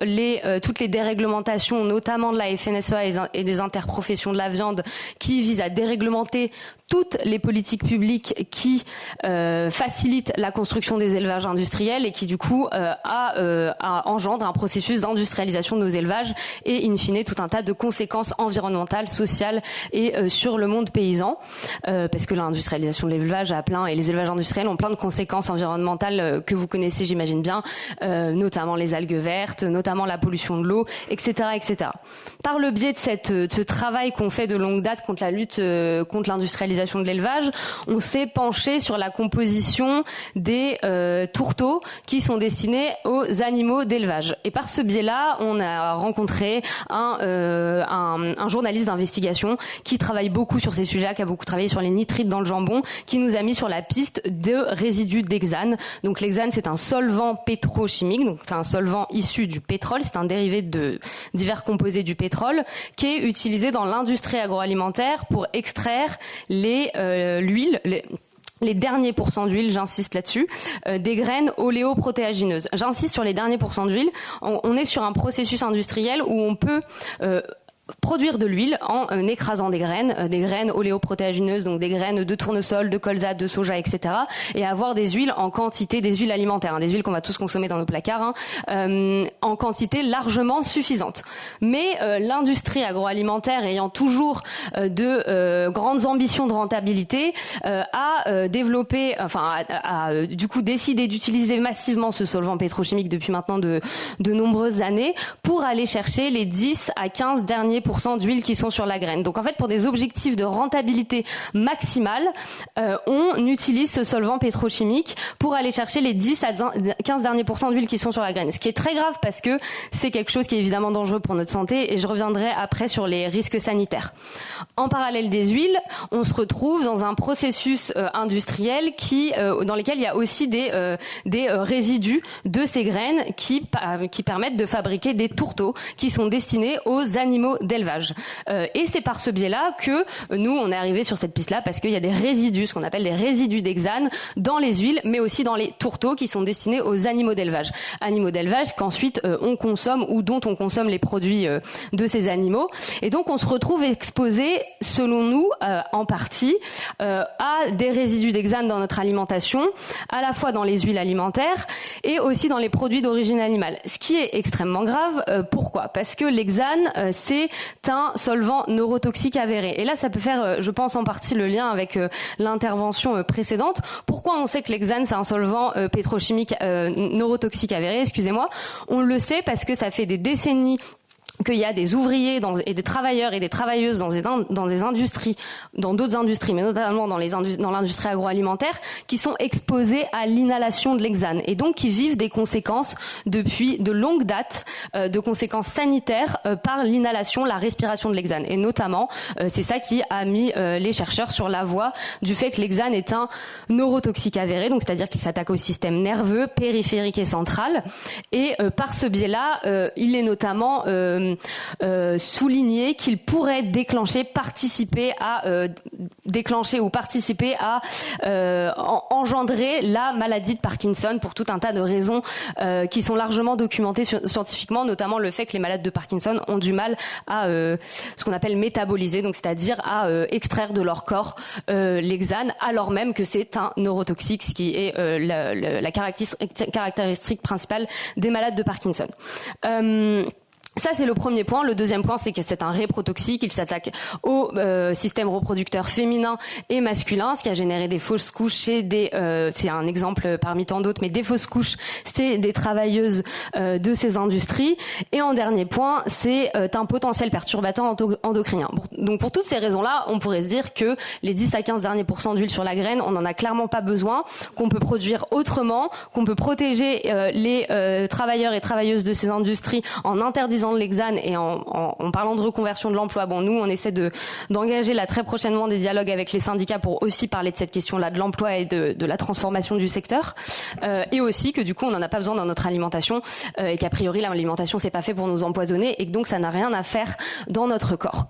toutes les déréglementations, notamment de la FNSEA et des interprofessions de la viande, qui visent à déréglementer toutes les politiques publiques qui facilitent la construction des élevages industriels et qui du coup engendre un processus d'industrialisation de nos élevages et in fine tout un tas de conséquences environnementales, sociales et sur le monde paysan, parce que l'industrialisation de l'élevage et les élevages industriels ont plein de conséquences environnementales que vous connaissez, j'imagine bien, notamment les algues vertes, notamment la pollution de l'eau, etc., etc. Par le biais de ce travail qu'on fait de longue date contre la lutte contre l'industrialisation de l'élevage, on s'est penché sur la composition des tourteaux qui sont destinés aux animaux d'élevage. Et par ce biais-là, on a rencontré un journaliste d'investigation qui travaille beaucoup sur ces sujets, qui a beaucoup travaillé sur les nitrites dans le jambon, qui nous a mis sur la piste de résidus d'hexane. Donc l'hexane, c'est un solvant pétrochimique, donc c'est un solvant issu du pétrole, c'est un dérivé de divers composés du pétrole, qui est utilisé dans l'industrie agroalimentaire pour extraire l'huile, les derniers pourcents d'huile, j'insiste là-dessus, des graines oléoprotéagineuses. J'insiste sur les derniers pourcents d'huile. On est sur un processus industriel où on peut produire de l'huile en écrasant des graines oléoprotéagineuses, donc des graines de tournesol, de colza, de soja, etc. et avoir des huiles en quantité, des huiles alimentaires, des huiles qu'on va tous consommer dans nos placards, en quantité largement suffisante. Mais l'industrie agroalimentaire ayant toujours de grandes ambitions de rentabilité, a développé, du coup décidé d'utiliser massivement ce solvant pétrochimique depuis maintenant de nombreuses années pour aller chercher les 10 à 15 derniers % d'huile qui sont sur la graine. Donc en fait, pour des objectifs de rentabilité maximale, on utilise ce solvant pétrochimique pour aller chercher les 10 à 15 derniers % d'huile qui sont sur la graine. Ce qui est très grave parce que c'est quelque chose qui est évidemment dangereux pour notre santé et je reviendrai après sur les risques sanitaires. En parallèle des huiles, on se retrouve dans un processus industriel dans lequel il y a aussi des résidus de ces graines qui permettent de fabriquer des tourteaux qui sont destinés aux animaux d'élevage. Et c'est par ce biais-là que nous, on est arrivé sur cette piste-là parce qu'il y a des résidus, ce qu'on appelle des résidus d'hexane, dans les huiles, mais aussi dans les tourteaux qui sont destinés aux animaux d'élevage. Animaux d'élevage qu'ensuite on consomme ou dont on consomme les produits de ces animaux. Et donc on se retrouve exposé, selon nous, en partie, à des résidus d'hexane dans notre alimentation, à la fois dans les huiles alimentaires et aussi dans les produits d'origine animale. Ce qui est extrêmement grave. Pourquoi ? Parce que l'hexane, c'est un solvant neurotoxique avéré. Et là, ça peut faire, je pense, en partie le lien avec l'intervention précédente. Pourquoi on sait que l'hexane, c'est un solvant pétrochimique neurotoxique avéré ? Excusez-moi. On le sait parce que ça fait des décennies qu'il y a des ouvriers et des travailleurs et des travailleuses dans des industries, dans d'autres industries, mais notamment dans l'industrie agroalimentaire, qui sont exposés à l'inhalation de l'hexane et donc qui vivent des conséquences depuis de longues dates, de conséquences sanitaires par l'inhalation, la respiration de l'hexane. Et notamment, c'est ça qui a mis les chercheurs sur la voie du fait que l'hexane est un neurotoxique avéré, donc c'est-à-dire qu'il s'attaque au système nerveux, périphérique et central. Et par ce biais-là, il est notamment souligné qu'il pourrait participer à engendrer la maladie de Parkinson pour tout un tas de raisons qui sont largement documentées scientifiquement, notamment le fait que les malades de Parkinson ont du mal à ce qu'on appelle métaboliser, donc c'est-à-dire à extraire de leur corps l'hexane, alors même que c'est un neurotoxique, ce qui est la caractéristique principale des malades de Parkinson. Ça, c'est le premier point. Le deuxième point, c'est que c'est un reprotoxique. Il s'attaque au système reproducteur féminin et masculin, ce qui a généré des fausses couches chez c'est un exemple parmi tant d'autres, mais des fausses couches chez des travailleuses de ces industries. Et en dernier point, c'est un potentiel perturbateur endocrinien. Donc, pour toutes ces raisons-là, on pourrait se dire que les 10 à 15 derniers % d'huile sur la graine, on n'en a clairement pas besoin, qu'on peut produire autrement, qu'on peut protéger les travailleurs et travailleuses de ces industries en interdisant de l'hexane et en parlant de reconversion de l'emploi. Bon, nous, on essaie d'engager là très prochainement des dialogues avec les syndicats pour aussi parler de cette question-là de l'emploi et de la transformation du secteur. Et aussi que du coup, on n'en a pas besoin dans notre alimentation et qu'a priori, l'alimentation, c'est pas fait pour nous empoisonner et que donc ça n'a rien à faire dans notre corps.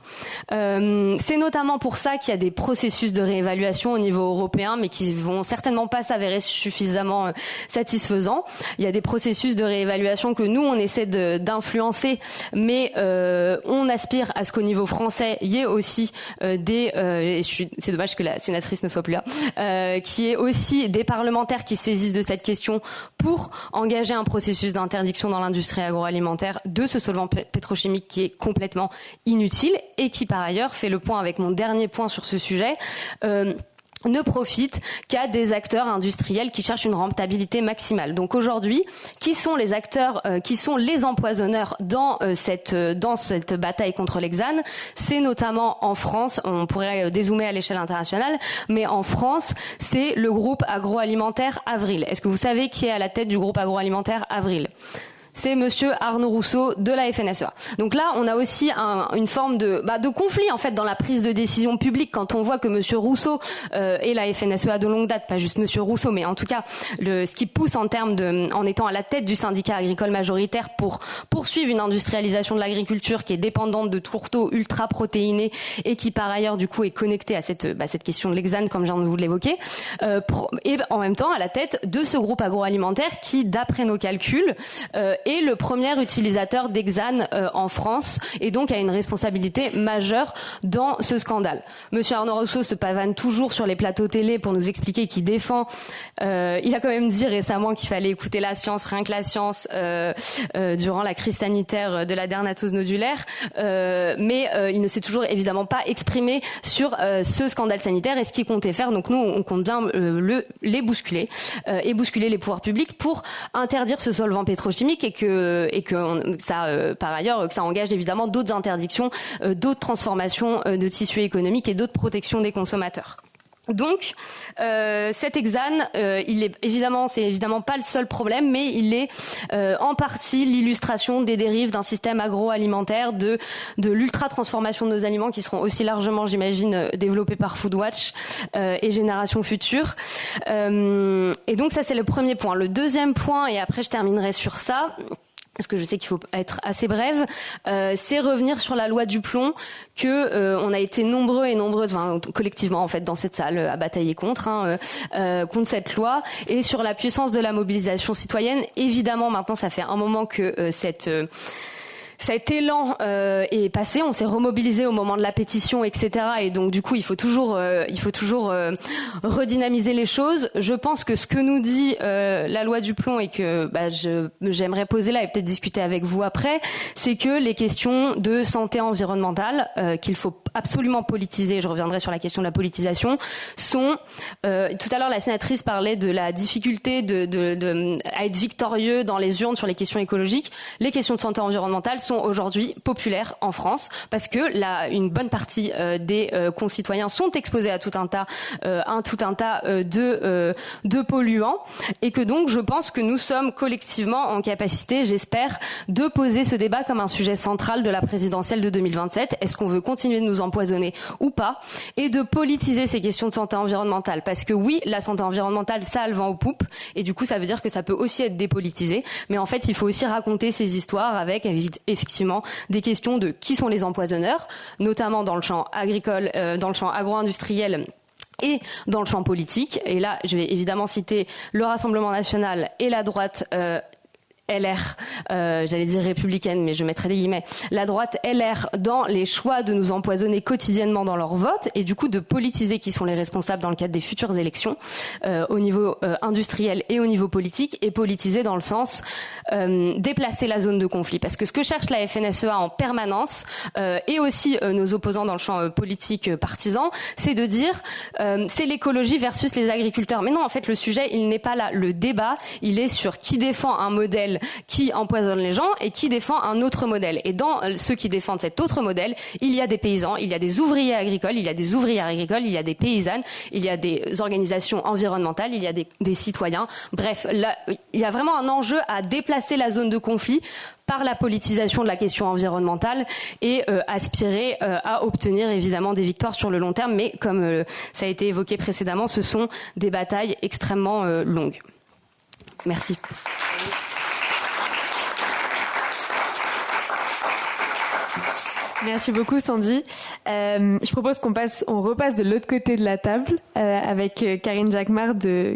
C'est notamment pour ça qu'il y a des processus de réévaluation au niveau européen, mais qui vont certainement pas s'avérer suffisamment satisfaisants. Il y a des processus de réévaluation que nous, on essaie d'influencer, mais on aspire à ce qu'au niveau français, il y ait aussi c'est dommage que la sénatrice ne soit plus là, qu'il y ait aussi des parlementaires qui saisissent de cette question pour engager un processus d'interdiction dans l'industrie agroalimentaire de ce solvant pétrochimique qui est complètement inutile et qui par ailleurs fait le point avec mon dernier point sur ce sujet. Ne profite qu'à des acteurs industriels qui cherchent une rentabilité maximale. Donc aujourd'hui, qui sont les acteurs, qui sont les empoisonneurs dans cette bataille contre l'hexane? C'est notamment en France, on pourrait dézoomer à l'échelle internationale, mais en France, c'est le groupe agroalimentaire Avril. Est-ce que vous savez qui est à la tête du groupe agroalimentaire Avril? C'est monsieur Arnaud Rousseau de la FNSEA. Donc là, on a aussi une forme de conflit en fait dans la prise de décision publique quand on voit que monsieur Rousseau et la FNSEA de longue date, pas juste monsieur Rousseau, mais en tout cas ce qui pousse en étant à la tête du syndicat agricole majoritaire pour poursuivre une industrialisation de l'agriculture qui est dépendante de tourteaux ultra protéinés et qui par ailleurs du coup est connectée à cette question de l'hexane comme je viens de vous l'évoquer, et en même temps à la tête de ce groupe agroalimentaire qui, d'après nos calculs, est le premier utilisateur d'hexane en France et donc a une responsabilité majeure dans ce scandale. Monsieur Arnaud Rousseau se pavane toujours sur les plateaux télé pour nous expliquer qu'il défend. Il a quand même dit récemment qu'il fallait écouter la science, rien que la science, durant la crise sanitaire de la dermatose nodulaire, mais il ne s'est toujours évidemment pas exprimé sur ce scandale sanitaire et ce qu'il comptait faire. Donc nous, on compte bien les bousculer et bousculer les pouvoirs publics pour interdire ce solvant pétrochimique et que ça, par ailleurs, que ça engage évidemment d'autres interdictions, d'autres transformations de tissus économiques et d'autres protections des consommateurs. Donc, cet hexane, c'est évidemment pas le seul problème, mais il est en partie l'illustration des dérives d'un système agroalimentaire, de l'ultra-transformation de nos aliments qui seront aussi largement, j'imagine, développés par Foodwatch et Génération Future. Et donc ça, c'est le premier point. Le deuxième point, et après je terminerai sur ça, parce que je sais qu'il faut être assez brève, c'est revenir sur la loi du plomb que on a été nombreux et nombreuses, enfin, collectivement en fait dans cette salle à batailler contre cette loi et sur la puissance de la mobilisation citoyenne. Évidemment, maintenant, ça fait un moment que cet élan est passé, on s'est remobilisé au moment de la pétition, etc. Et donc du coup, il faut toujours redynamiser les choses. Je pense que ce que nous dit la loi du plomb et que j'aimerais poser là et peut-être discuter avec vous après, c'est que les questions de santé environnementale qu'il faut absolument politisées, je reviendrai sur la question de la politisation, sont, tout à l'heure la sénatrice parlait de la difficulté à être victorieux dans les urnes sur les questions écologiques. Les questions de santé environnementale sont aujourd'hui populaires en France parce que une bonne partie des concitoyens sont exposés à tout un tas de polluants, et que donc je pense que nous sommes collectivement en capacité, j'espère, de poser ce débat comme un sujet central de la présidentielle de 2027. Est-ce qu'on veut continuer de nous empoisonner ou pas, et de politiser ces questions de santé environnementale, parce que oui, la santé environnementale, ça a le vent aux poupes, et du coup ça veut dire que ça peut aussi être dépolitisé, mais en fait il faut aussi raconter ces histoires avec effectivement des questions de qui sont les empoisonneurs, notamment dans le champ agricole, dans le champ agro-industriel et dans le champ politique. Et là, je vais évidemment citer le Rassemblement national et la droite LR, j'allais dire républicaine, mais je mettrai des guillemets, la droite LR dans les choix de nous empoisonner quotidiennement dans leur vote, et du coup de politiser qui sont les responsables dans le cadre des futures élections au niveau industriel et au niveau politique, et politiser dans le sens déplacer la zone de conflit. Parce que ce que cherche la FNSEA en permanence, et aussi nos opposants dans le champ politique partisan, c'est de dire c'est l'écologie versus les agriculteurs. Mais non, en fait, le sujet, il n'est pas là. Le débat, il est sur qui défend un modèle qui empoisonne les gens et qui défend un autre modèle. Et dans ceux qui défendent cet autre modèle, il y a des paysans, il y a des ouvriers agricoles, il y a des ouvrières agricoles, il y a des paysannes, il y a des organisations environnementales, il y a des citoyens. Bref, là, il y a vraiment un enjeu à déplacer la zone de conflit par la politisation de la question environnementale et aspirer à obtenir évidemment des victoires sur le long terme. Mais comme ça a été évoqué précédemment, ce sont des batailles extrêmement longues. Merci. Merci beaucoup Sandy. Je propose qu'on repasse de l'autre côté de la table avec Karine Jacquemart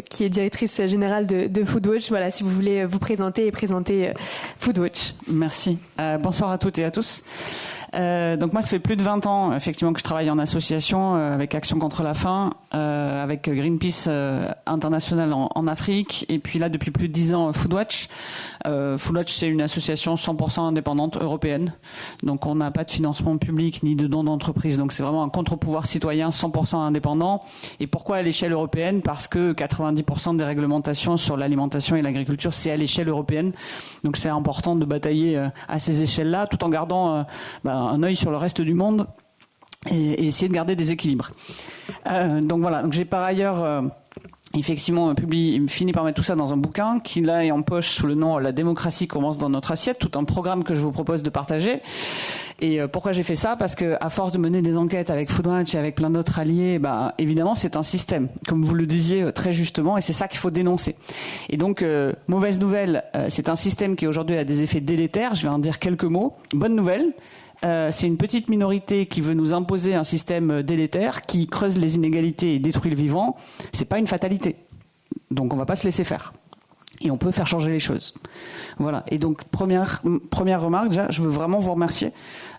qui est directrice générale de Foodwatch. Voilà, si vous voulez vous présenter et présenter Foodwatch. Merci. Bonsoir à toutes et à tous. Donc moi, ça fait plus de 20 ans effectivement que je travaille en association avec Action contre la faim, avec Greenpeace International en Afrique, et puis là depuis plus de 10 ans Foodwatch. Foodwatch, c'est une association 100% indépendante européenne, donc on n'a pas de financement public ni de dons d'entreprise, donc c'est vraiment un contre-pouvoir citoyen 100% indépendant. Et pourquoi à l'échelle européenne? Parce que 90% des réglementations sur l'alimentation et l'agriculture, c'est à l'échelle européenne, donc c'est important de batailler à ces échelles-là, tout en gardant un œil sur le reste du monde et essayer de garder des équilibres. Donc voilà, donc j'ai par ailleurs effectivement fini par mettre tout ça dans un bouquin qui là est en poche sous le nom La démocratie commence dans notre assiette, tout un programme que je vous propose de partager. Et pourquoi j'ai fait ça? Parce que à force de mener des enquêtes avec Foodwatch et avec plein d'autres alliés, évidemment c'est un système, comme vous le disiez très justement, et c'est ça qu'il faut dénoncer. Et donc mauvaise nouvelle, c'est un système qui aujourd'hui a des effets délétères. Je vais en dire quelques mots. Bonne nouvelle. C'est une petite minorité qui veut nous imposer un système délétère qui creuse les inégalités et détruit le vivant. C'est pas une fatalité. Donc on va pas se laisser faire. Et on peut faire changer les choses. Voilà. Et donc première remarque, déjà, je veux vraiment vous remercier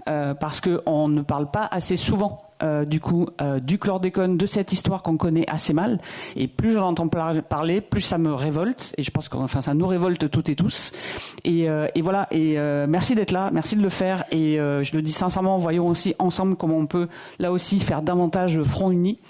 parce que on ne parle pas assez souvent du chlordécone, de cette histoire qu'on connaît assez mal. Et plus j'en entends parler, plus ça me révolte. Et je pense que ça nous révolte toutes et tous. Et voilà. Et merci d'être là, merci de le faire. Et je le dis sincèrement, voyons aussi ensemble comment on peut là aussi faire davantage front uni,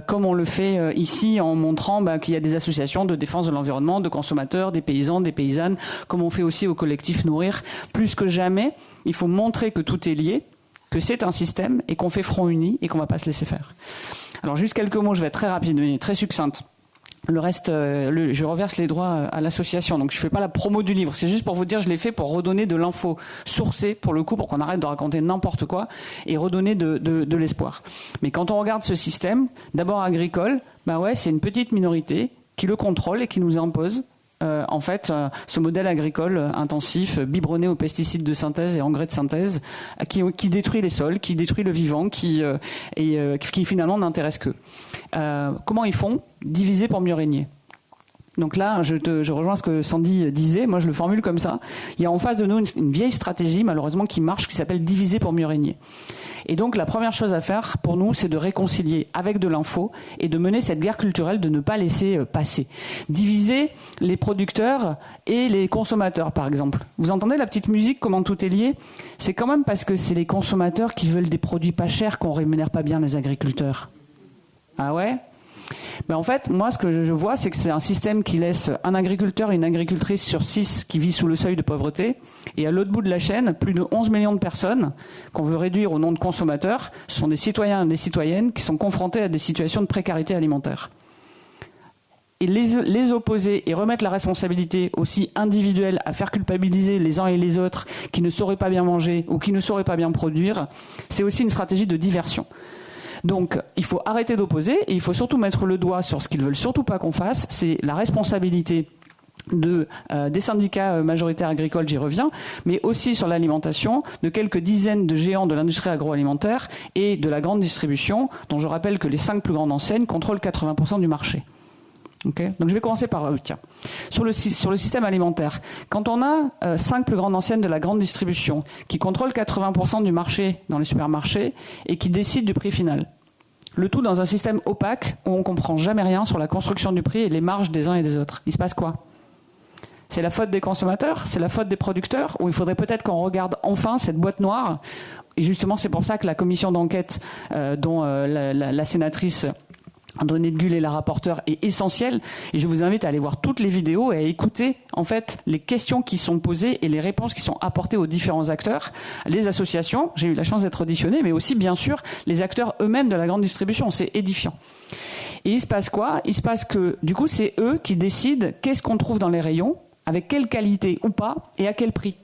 comme on le fait ici en montrant qu'il y a des associations de défense de l'environnement, de consommateurs, des paysans, des paysannes, comme on fait aussi au collectif Nourrir. Plus que jamais, il faut montrer que tout est lié, que c'est un système et qu'on fait front uni et qu'on va pas se laisser faire. Alors juste quelques mots, je vais être très rapide mais très succincte. Le reste, je reverse les droits à l'association, donc je fais pas la promo du livre. C'est juste pour vous dire, je l'ai fait pour redonner de l'info sourcée pour le coup, pour qu'on arrête de raconter n'importe quoi et redonner de l'espoir. Mais quand on regarde ce système, d'abord agricole, c'est une petite minorité qui le contrôle et qui nous impose. Ce modèle agricole intensif, biberonné aux pesticides de synthèse et engrais de synthèse, qui détruit les sols, qui détruit le vivant, qui finalement n'intéresse qu'eux. Comment ils font? Diviser pour mieux régner. Donc là, je rejoins ce que Sandy disait, moi je le formule comme ça. Il y a en face de nous une vieille stratégie, malheureusement, qui marche, qui s'appelle diviser pour mieux régner. Et donc la première chose à faire pour nous, c'est de réconcilier avec de l'info et de mener cette guerre culturelle, de ne pas laisser passer. Diviser les producteurs et les consommateurs, par exemple. Vous entendez la petite musique, comment tout est lié? C'est quand même parce que c'est les consommateurs qui veulent des produits pas chers qu'on rémunère pas bien les agriculteurs. Ah ouais? Ben en fait, moi, ce que je vois, c'est que c'est un système qui laisse un agriculteur et une agricultrice sur 6 qui vit sous le seuil de pauvreté. Et à l'autre bout de la chaîne, plus de 11 millions de personnes qu'on veut réduire au nom de consommateurs. Ce sont des citoyens et des citoyennes qui sont confrontés à des situations de précarité alimentaire. Et les opposer et remettre la responsabilité aussi individuelle à faire culpabiliser les uns et les autres qui ne sauraient pas bien manger ou qui ne sauraient pas bien produire, c'est aussi une stratégie de diversion. Donc, il faut arrêter d'opposer et il faut surtout mettre le doigt sur ce qu'ils veulent surtout pas qu'on fasse, c'est la responsabilité des syndicats majoritaires agricoles, j'y reviens, mais aussi sur l'alimentation, de quelques dizaines de géants de l'industrie agroalimentaire et de la grande distribution, dont je rappelle que les 5 plus grandes enseignes contrôlent 80% du marché. Okay. Donc je vais commencer par sur le système alimentaire. Quand on a 5 plus grandes enseignes de la grande distribution qui contrôlent 80% du marché dans les supermarchés et qui décident du prix final, le tout dans un système opaque où on comprend jamais rien sur la construction du prix et les marges des uns et des autres, il se passe quoi? C'est la faute des consommateurs? C'est la faute des producteurs? Ou il faudrait peut-être qu'on regarde enfin cette boîte noire? Et justement, c'est pour ça que la commission d'enquête dont la sénatrice Andréane Gull est la rapporteure est essentielle, et je vous invite à aller voir toutes les vidéos et à écouter en fait les questions qui sont posées et les réponses qui sont apportées aux différents acteurs, les associations, j'ai eu la chance d'être auditionné, mais aussi bien sûr les acteurs eux-mêmes de la grande distribution, c'est édifiant. Et il se passe quoi? Il se passe que du coup c'est eux qui décident qu'est-ce qu'on trouve dans les rayons, avec quelle qualité ou pas, et à quel prix.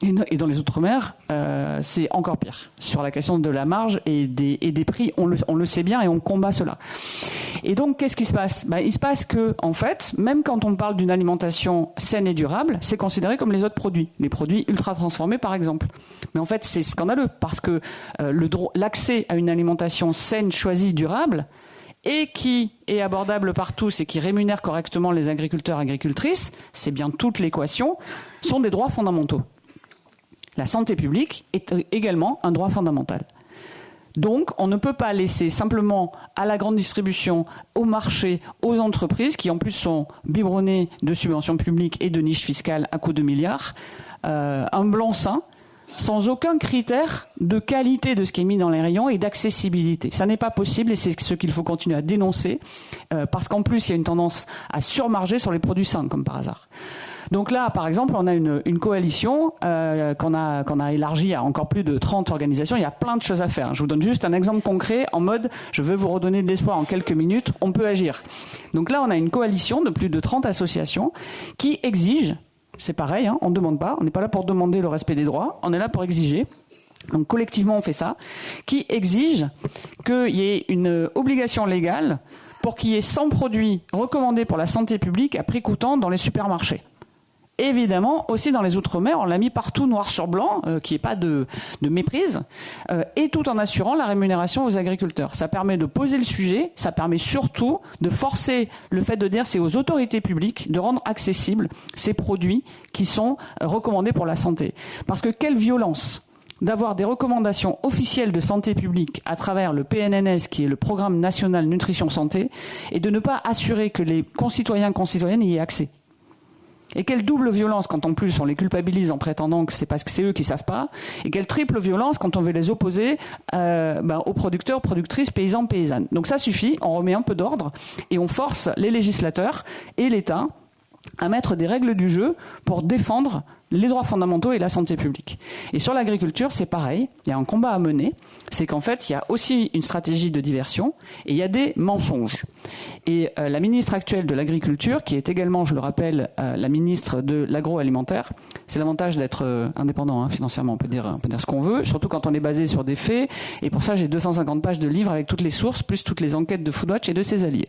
Et dans les Outre-mer, c'est encore pire. Sur la question de la marge et des prix, on le sait bien et on combat cela. Et donc, qu'est-ce qui se passe? Il se passe que, en fait, même quand on parle d'une alimentation saine et durable, c'est considéré comme les autres produits. Les produits ultra transformés, par exemple. Mais en fait, c'est scandaleux parce que l'accès à une alimentation saine, choisie, durable, et qui est abordable par tous et qui rémunère correctement les agriculteurs et agricultrices, c'est bien toute l'équation, sont des droits fondamentaux. La santé publique est également un droit fondamental. Donc, on ne peut pas laisser simplement à la grande distribution, au marché, aux entreprises, qui en plus sont biberonnées de subventions publiques et de niches fiscales à coups de milliards, un blanc-seing, sans aucun critère de qualité de ce qui est mis dans les rayons et d'accessibilité. Ça n'est pas possible et c'est ce qu'il faut continuer à dénoncer, parce qu'en plus, il y a une tendance à surmarger sur les produits sains, comme par hasard. Donc là, par exemple, on a une coalition qu'on a élargie à encore plus de 30 organisations. Il y a plein de choses à faire. Je vous donne juste un exemple concret en mode « je veux vous redonner de l'espoir en quelques minutes, on peut agir ». Donc là, on a une coalition de plus de 30 associations qui exigent, c'est pareil, on ne demande pas, on n'est pas là pour demander le respect des droits, on est là pour exiger. Donc collectivement, on fait ça, qui exige qu'il y ait une obligation légale pour qu'il y ait 100 produits recommandés pour la santé publique à prix coûtant dans les supermarchés. Évidemment, aussi dans les Outre-mer, on l'a mis partout noir sur blanc, qu'il n'y ait pas de méprise, et tout en assurant la rémunération aux agriculteurs. Ça permet de poser le sujet, ça permet surtout de forcer le fait de dire c'est aux autorités publiques de rendre accessibles ces produits qui sont recommandés pour la santé. Parce que quelle violence d'avoir des recommandations officielles de santé publique à travers le PNNS, qui est le Programme National Nutrition Santé, et de ne pas assurer que les concitoyens et concitoyennes y aient accès. Et quelle double violence quand en plus on les culpabilise en prétendant que c'est parce que c'est eux qui savent pas, et quelle triple violence quand on veut les opposer aux producteurs, productrices, paysans, paysannes. Donc ça suffit, on remet un peu d'ordre et on force les législateurs et l'État à mettre des règles du jeu pour défendre les droits fondamentaux et la santé publique. Et sur l'agriculture, c'est pareil, il y a un combat à mener, c'est qu'en fait, il y a aussi une stratégie de diversion et il y a des mensonges. Et la ministre actuelle de l'Agriculture, qui est également, je le rappelle, la ministre de l'agroalimentaire, c'est l'avantage d'être indépendant financièrement, on peut dire ce qu'on veut, surtout quand on est basé sur des faits, et pour ça j'ai 250 pages de livres avec toutes les sources, plus toutes les enquêtes de Foodwatch et de ses alliés.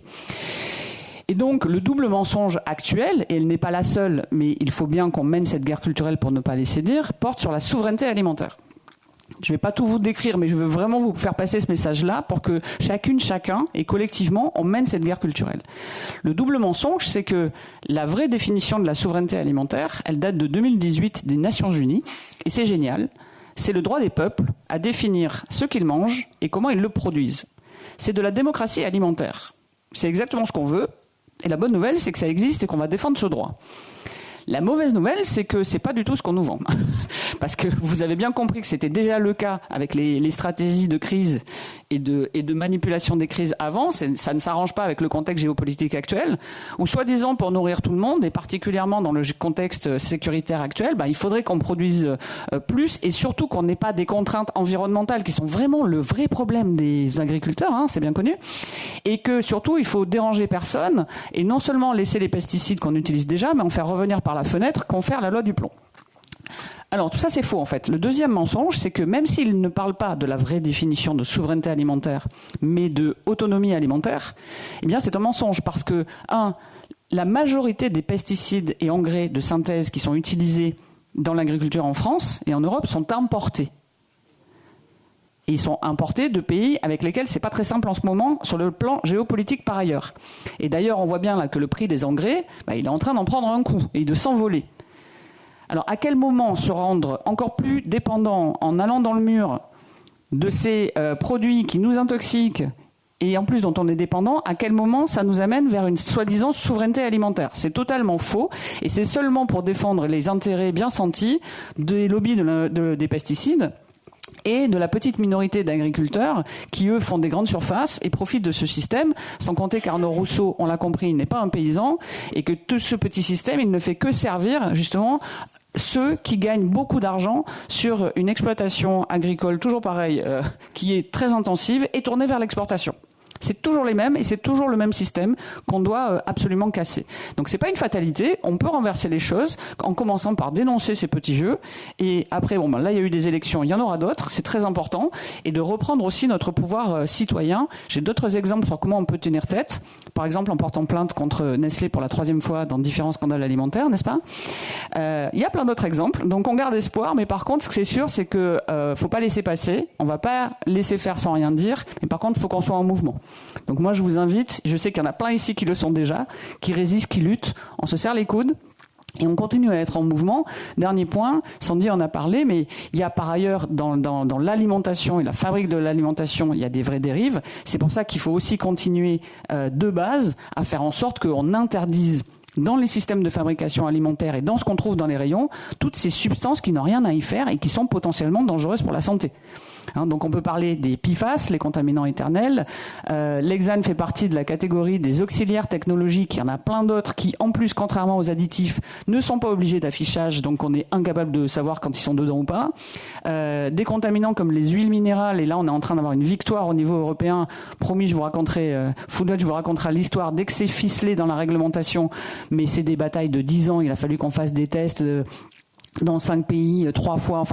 Et donc, le double mensonge actuel, et elle n'est pas la seule, mais il faut bien qu'on mène cette guerre culturelle pour ne pas laisser dire, porte sur la souveraineté alimentaire. Je ne vais pas tout vous décrire, mais je veux vraiment vous faire passer ce message-là pour que chacun et collectivement, on mène cette guerre culturelle. Le double mensonge, c'est que la vraie définition de la souveraineté alimentaire, elle date de 2018 des Nations Unies, et c'est génial. C'est le droit des peuples à définir ce qu'ils mangent et comment ils le produisent. C'est de la démocratie alimentaire. C'est exactement ce qu'on veut, et la bonne nouvelle, c'est que ça existe et qu'on va défendre ce droit. La mauvaise nouvelle, c'est que c'est pas du tout ce qu'on nous vend. Parce que vous avez bien compris que c'était déjà le cas avec les stratégies de crise et de manipulation des crises avant. Ça ne s'arrange pas avec le contexte géopolitique actuel, où soi-disant pour nourrir tout le monde, et particulièrement dans le contexte sécuritaire actuel, il faudrait qu'on produise plus et surtout qu'on n'ait pas des contraintes environnementales qui sont vraiment le vrai problème des agriculteurs, c'est bien connu. Et que surtout, il faut déranger personne et non seulement laisser les pesticides qu'on utilise déjà, mais en faire revenir par la fenêtre, confère la loi du plomb. Alors tout ça c'est faux en fait. Le deuxième mensonge, c'est que même s'il ne parle pas de la vraie définition de souveraineté alimentaire, mais de autonomie alimentaire, eh bien c'est un mensonge parce que, la majorité des pesticides et engrais de synthèse qui sont utilisés dans l'agriculture en France et en Europe sont importés. Et ils sont importés de pays avec lesquels c'est pas très simple en ce moment sur le plan géopolitique par ailleurs. Et d'ailleurs, on voit bien là que le prix des engrais, il est en train d'en prendre un coup et de s'envoler. Alors, à quel moment se rendre encore plus dépendant en allant dans le mur de ces produits qui nous intoxiquent et en plus dont on est dépendant, à quel moment ça nous amène vers une soi-disant souveraineté alimentaire? C'est totalement faux et c'est seulement pour défendre les intérêts bien sentis des lobbies des pesticides et de la petite minorité d'agriculteurs qui, eux, font des grandes surfaces et profitent de ce système, sans compter qu'Arnaud Rousseau, on l'a compris, il n'est pas un paysan, et que tout ce petit système, il ne fait que servir, justement, ceux qui gagnent beaucoup d'argent sur une exploitation agricole, toujours pareil, qui est très intensive et tournée vers l'exportation. C'est toujours les mêmes et c'est toujours le même système qu'on doit absolument casser. Donc c'est pas une fatalité, on peut renverser les choses en commençant par dénoncer ces petits jeux et après là il y a eu des élections, il y en aura d'autres, c'est très important et de reprendre aussi notre pouvoir citoyen. J'ai d'autres exemples sur comment on peut tenir tête, par exemple en portant plainte contre Nestlé pour la 3e fois dans différents scandales alimentaires, n'est-ce pas? Il y a plein d'autres exemples, donc on garde espoir, mais par contre ce que c'est sûr c'est que faut pas laisser passer, on va pas laisser faire sans rien dire, mais par contre il faut qu'on soit en mouvement. Donc moi je vous invite, je sais qu'il y en a plein ici qui le sont déjà, qui résistent, qui luttent, on se serre les coudes et on continue à être en mouvement. Dernier point, Sandy en a parlé, mais il y a par ailleurs dans l'alimentation et la fabrique de l'alimentation, il y a des vraies dérives. C'est pour ça qu'il faut aussi continuer de base à faire en sorte qu'on interdise dans les systèmes de fabrication alimentaire et dans ce qu'on trouve dans les rayons, toutes ces substances qui n'ont rien à y faire et qui sont potentiellement dangereuses pour la santé. Donc on peut parler des PFAS, les contaminants éternels. L'hexane fait partie de la catégorie des auxiliaires technologiques. Il y en a plein d'autres qui, en plus, contrairement aux additifs, ne sont pas obligés d'affichage, donc on est incapable de savoir quand ils sont dedans ou pas. Des contaminants comme les huiles minérales, et là on est en train d'avoir une victoire au niveau européen. Promis, je vous raconterai, Foodwatch vous racontera l'histoire dès que c'est ficelé dans la réglementation, mais c'est des batailles de 10 ans. Il a fallu qu'on fasse des tests dans 5 pays, 3 fois,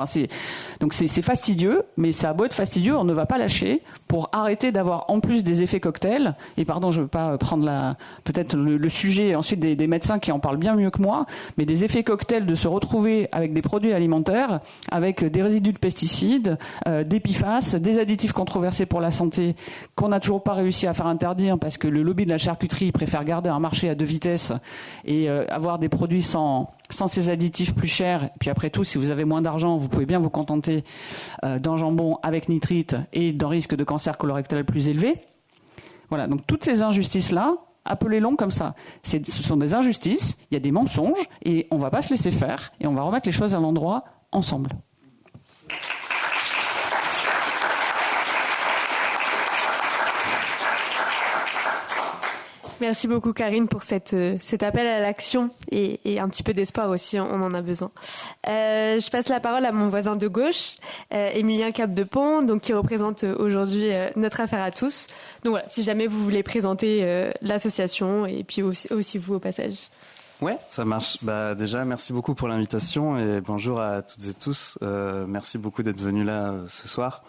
donc c'est fastidieux, mais ça a beau être fastidieux, on ne va pas lâcher pour arrêter d'avoir en plus des effets cocktails, et pardon, je veux pas prendre peut-être le sujet ensuite des médecins qui en parlent bien mieux que moi, mais des effets cocktails de se retrouver avec des produits alimentaires, avec des résidus de pesticides, des PFAS, des additifs controversés pour la santé, qu'on n'a toujours pas réussi à faire interdire, parce que le lobby de la charcuterie préfère garder un marché à 2 vitesses, et avoir des produits sans ces additifs plus chers. Puis après tout, si vous avez moins d'argent, vous pouvez bien vous contenter d'un jambon avec nitrite et d'un risque de cancer colorectal plus élevé. Voilà, donc toutes ces injustices-là, appelez-les comme ça. Ce sont des injustices, il y a des mensonges, et on ne va pas se laisser faire, et on va remettre les choses à l'endroit ensemble. Merci beaucoup Karine pour cet appel à l'action et un petit peu d'espoir aussi, on en a besoin. Je passe la parole à mon voisin de gauche, Émilien Capdepont, donc qui représente aujourd'hui notre affaire à tous. Donc voilà, si jamais vous voulez présenter l'association et puis aussi vous au passage. Ouais, ça marche. Déjà, merci beaucoup pour l'invitation et bonjour à toutes et tous. Merci beaucoup d'être venus là ce soir.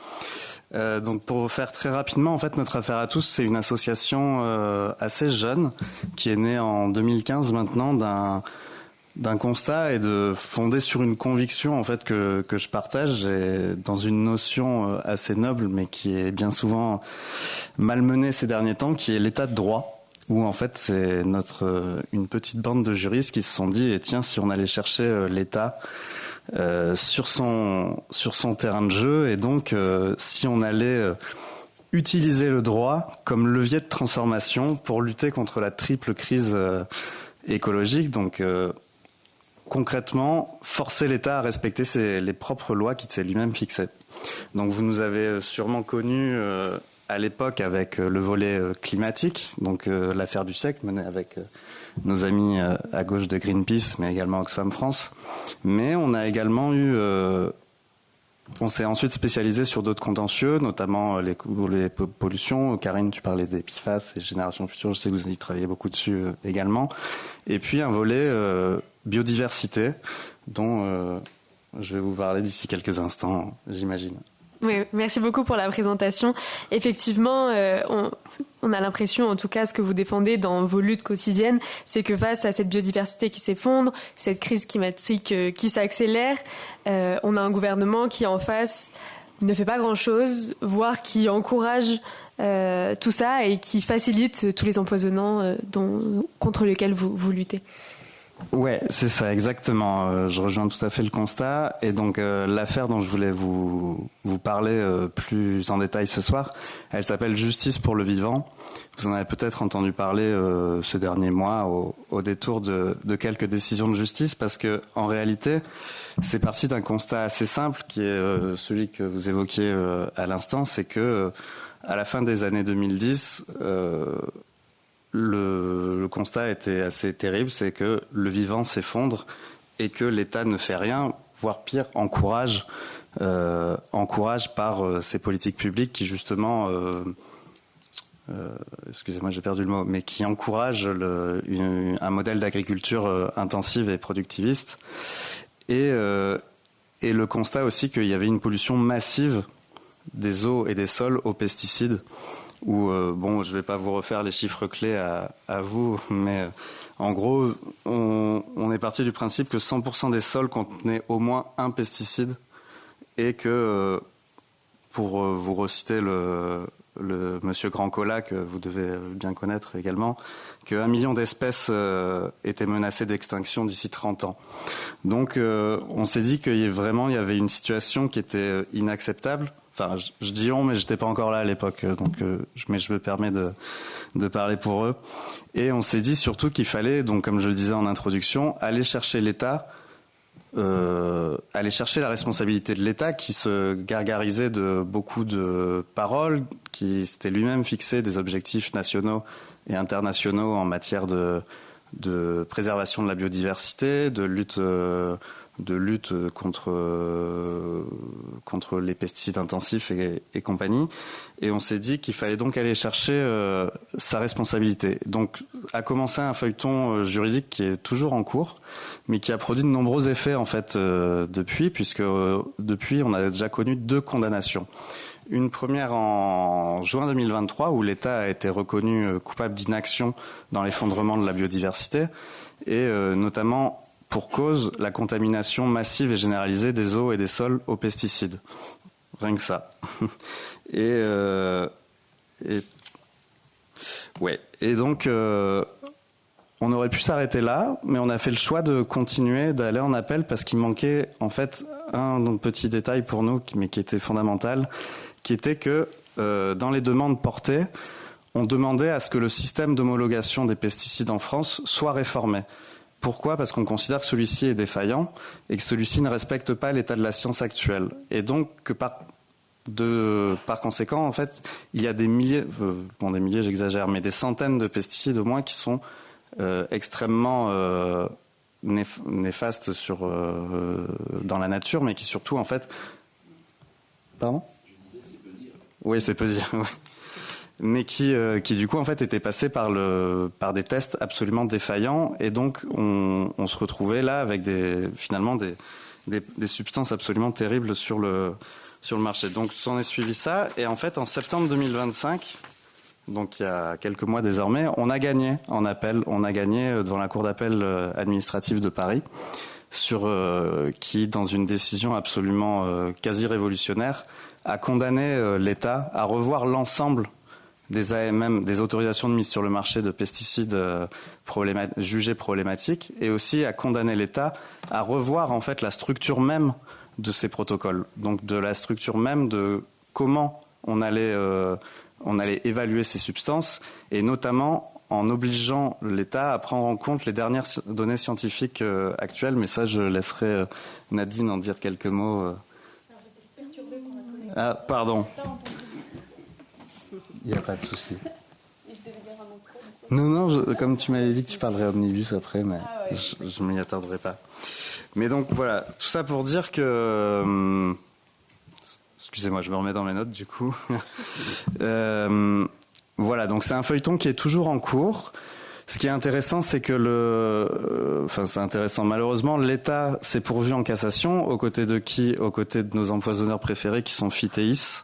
Donc pour faire très rapidement, en fait, notre affaire à tous, c'est une association assez jeune qui est née en 2015 maintenant d'un constat et de fonder sur une conviction en fait que je partage et dans une notion assez noble mais qui est bien souvent malmenée ces derniers temps, qui est l'état de droit, où en fait c'est une petite bande de juristes qui se sont dit et tiens, si on allait chercher l'État sur son terrain de jeu, et donc si on allait utiliser le droit comme levier de transformation pour lutter contre la triple crise écologique, donc concrètement forcer l'État à respecter les propres lois qu'il s'est lui-même fixées. Donc vous nous avez sûrement connus à l'époque avec le volet climatique, donc l'affaire du siècle menée avec nos amis à gauche de Greenpeace, mais également Oxfam France. Mais on a également eu... on s'est ensuite spécialisé sur d'autres contentieux, notamment les pollutions. Karine, tu parlais des PFAS et Génération Future, je sais que vous y travaillez beaucoup dessus également. Et puis un volet biodiversité, dont je vais vous parler d'ici quelques instants, j'imagine. Oui, merci beaucoup pour la présentation. Effectivement, on a l'impression, en tout cas, ce que vous défendez dans vos luttes quotidiennes, c'est que face à cette biodiversité qui s'effondre, cette crise climatique qui s'accélère, on a un gouvernement qui, en face, ne fait pas grand-chose, voire qui encourage tout ça et qui facilite tous les empoisonnants contre lesquels vous luttez. Ouais, c'est ça, exactement. Je rejoins tout à fait le constat. Et donc, l'affaire dont je voulais vous parler plus en détail ce soir, elle s'appelle Justice pour le vivant. Vous en avez peut-être entendu parler ces derniers mois au détour de quelques décisions de justice, parce que en réalité, c'est parti d'un constat assez simple qui est celui que vous évoquiez à l'instant, c'est que à la fin des années 2010, le constat était assez terrible, c'est que le vivant s'effondre et que l'État ne fait rien, voire pire, encourage par ces politiques publiques qui justement, excusez-moi j'ai perdu le mot, mais qui encouragent un modèle d'agriculture intensive et productiviste. Et le constat aussi qu'il y avait une pollution massive des eaux et des sols aux pesticides, où, bon, je ne vais pas vous refaire les chiffres clés à vous, mais en gros, on est parti du principe que 100% des sols contenaient au moins un pesticide, et que, pour vous reciter le monsieur Grand-Cola, que vous devez bien connaître également, que 1 million d'espèces étaient menacées d'extinction d'ici 30 ans. Donc, on s'est dit qu'il y avait une situation qui était inacceptable. Enfin, je dis on, mais j'étais pas encore là à l'époque, donc mais je me permets de parler pour eux. Et on s'est dit surtout qu'il fallait, donc comme je le disais en introduction, aller chercher l'État, aller chercher la responsabilité de l'État qui se gargarisait de beaucoup de paroles, qui s'était lui-même fixé des objectifs nationaux et internationaux en matière de préservation de la biodiversité, de lutte contre les pesticides intensifs et compagnie. Et on s'est dit qu'il fallait donc aller chercher sa responsabilité. Donc a commencé un feuilleton juridique qui est toujours en cours, mais qui a produit de nombreux effets en fait depuis, puisque depuis on a déjà connu 2 condamnations. Une première en juin 2023 où l'État a été reconnu coupable d'inaction dans l'effondrement de la biodiversité, et notamment pour cause la contamination massive et généralisée des eaux et des sols aux pesticides. Rien que ça. Et donc on aurait pu s'arrêter là, mais on a fait le choix de continuer, d'aller en appel, parce qu'il manquait en fait un petit détail pour nous, mais qui était fondamental, qui était que dans les demandes portées, on demandait à ce que le système d'homologation des pesticides en France soit réformé. Pourquoi ? Parce qu'on considère que celui-ci est défaillant et que celui-ci ne respecte pas l'état de la science actuelle. Et donc que par conséquent, en fait, il y a des milliers, des milliers j'exagère, mais des centaines de pesticides au moins qui sont extrêmement néfastes dans la nature, mais qui surtout, en fait... Pardon ? Je disais, c'est peu dire. Oui, c'est peu dire, oui. Mais qui du coup en fait était passé par des tests absolument défaillants, et donc on se retrouvait là avec des substances absolument terribles sur le marché. Donc s'en est suivi ça, et en fait en septembre 2025, donc il y a quelques mois désormais, on a gagné en appel, on a gagné devant la Cour d'appel administrative de Paris, qui, dans une décision absolument quasi révolutionnaire, a condamné l'État à revoir l'ensemble des AMM, des autorisations de mise sur le marché de pesticides jugés problématiques, et aussi à condamner l'État à revoir en fait la structure même de ces protocoles, donc de la structure même de comment on allait évaluer ces substances, et notamment en obligeant l'État à prendre en compte les dernières données scientifiques actuelles. Mais ça, je laisserai Nadine en dire quelques mots. Ah, pardon. Il n'y a pas de souci. Non, comme tu m'avais dit que tu parlerais omnibus après, mais je ne m'y attendrai pas. Mais donc voilà, tout ça pour dire que... excusez-moi, je me remets dans mes notes du coup. Voilà, donc c'est un feuilleton qui est toujours en cours. Ce qui est intéressant, c'est que c'est intéressant. Malheureusement, l'État s'est pourvu en cassation. Aux côtés de qui? Aux côtés de nos empoisonneurs préférés, qui sont Phytéis,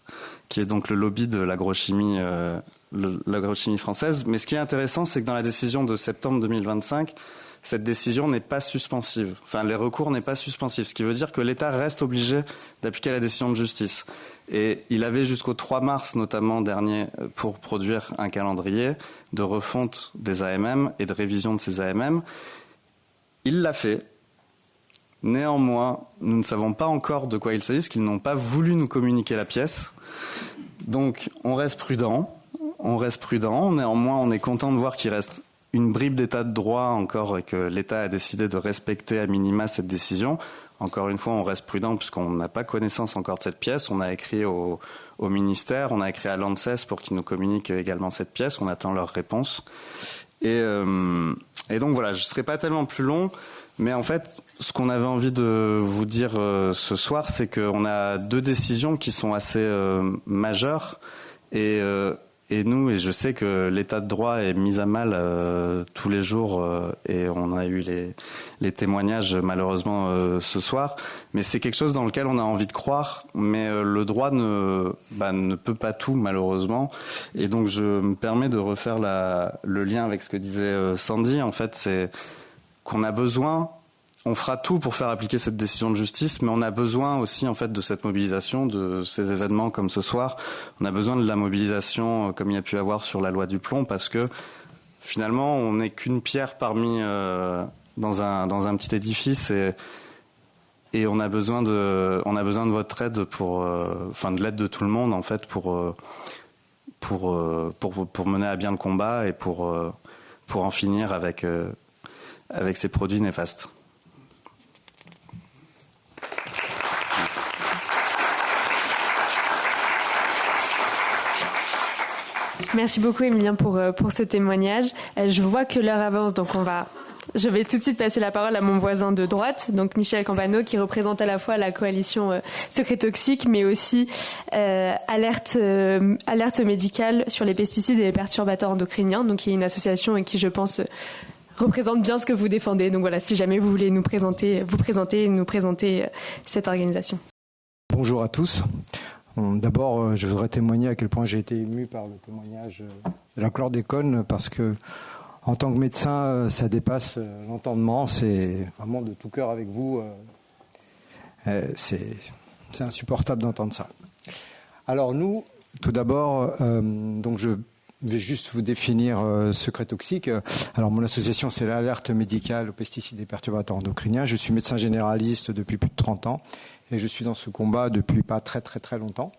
qui est donc le lobby de l'agrochimie française. Mais ce qui est intéressant, c'est que dans la décision de septembre 2025, cette décision n'est pas suspensive. Enfin, les recours n'est pas suspensif. Ce qui veut dire que l'État reste obligé d'appliquer la décision de justice. Et il avait jusqu'au 3 mars, notamment dernier, pour produire un calendrier de refonte des AMM et de révision de ces AMM. Il l'a fait. Néanmoins, nous ne savons pas encore de quoi il s'agit, parce qu'ils n'ont pas voulu nous communiquer la pièce. Donc, on reste prudent. Néanmoins, on est content de voir qu'il reste une bribe d'état de droit encore et que l'État a décidé de respecter à minima cette décision. Encore une fois, on reste prudent puisqu'on n'a pas connaissance encore de cette pièce. On a écrit au ministère, on a écrit à l'ANSES pour qu'ils nous communiquent également cette pièce. On attend leur réponse. Et donc voilà, je ne serai pas tellement plus long, mais en fait, ce qu'on avait envie de vous dire ce soir, c'est qu'on a deux décisions qui sont assez majeures et nous, et je sais que l'état de droit est mis à mal tous les jours, et on a eu les témoignages malheureusement ce soir, mais c'est quelque chose dans lequel on a envie de croire, mais le droit ne peut pas tout malheureusement, et donc je me permets de refaire le lien avec ce que disait Sandy. En fait, c'est qu'on a besoin... On fera tout pour faire appliquer cette décision de justice, mais on a besoin aussi en fait de cette mobilisation, de ces événements comme ce soir. On a besoin de la mobilisation comme il y a pu avoir sur la loi du plomb, parce que finalement on n'est qu'une pierre parmi dans un petit édifice, et on a besoin de votre aide de l'aide de tout le monde en fait pour mener à bien le combat et pour en finir avec ces produits néfastes. Merci beaucoup, Émilien, pour ce témoignage. Je vois que l'heure avance, donc je vais tout de suite passer la parole à mon voisin de droite, donc Michel Campano, qui représente à la fois la coalition Secret Toxique, mais aussi alerte médicale sur les pesticides et les perturbateurs endocriniens, donc qui est une association et qui, je pense, représente bien ce que vous défendez. Donc voilà, si jamais vous voulez nous présenter cette organisation. Bonjour à tous. D'abord, je voudrais témoigner à quel point j'ai été ému par le témoignage de la chlordécone, parce que en tant que médecin, ça dépasse l'entendement. C'est vraiment de tout cœur avec vous. C'est insupportable d'entendre ça. Alors nous, tout d'abord, donc je vais juste vous définir Secret Toxique. Alors mon association, c'est l'alerte médicale aux pesticides et perturbateurs endocriniens. Je suis médecin généraliste depuis plus de 30 ans. Et je suis dans ce combat depuis pas très très très longtemps.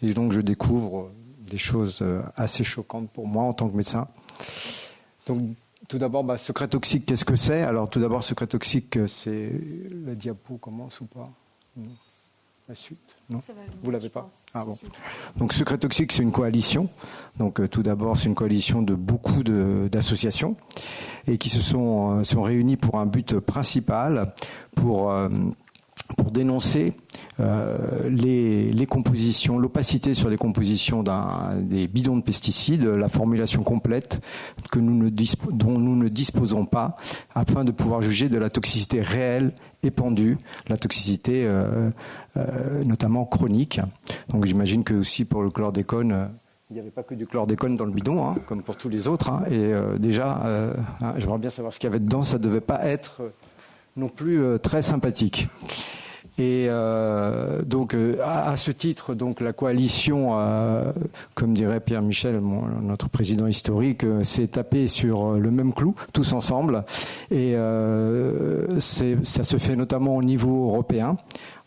Et donc je découvre des choses assez choquantes pour moi en tant que médecin. Donc tout d'abord, Secret Toxique, qu'est-ce que c'est? Alors tout d'abord, Secret Toxique, c'est... La diapo commence ou pas? Non. La suite? Non, vous l'avez pas? Ah bon. Donc Secret Toxique, c'est une coalition. Donc tout d'abord, c'est une coalition de beaucoup d'associations et qui se sont réunies pour un but principal, pour dénoncer les compositions, l'opacité sur les compositions des bidons de pesticides, la formulation complète dont nous ne disposons pas, afin de pouvoir juger de la toxicité réelle épandue, la toxicité notamment chronique. Donc j'imagine que aussi pour le chlordécone, il n'y avait pas que du chlordécone dans le bidon, hein, comme pour tous les autres. Hein, et j'aimerais bien savoir ce qu'il y avait dedans. Ça ne devait pas être non plus très sympathique. Et donc, à ce titre, donc la coalition, comme dirait Pierre Michel, notre président historique, s'est tapé sur le même clou, tous ensemble. Et ça se fait notamment au niveau européen,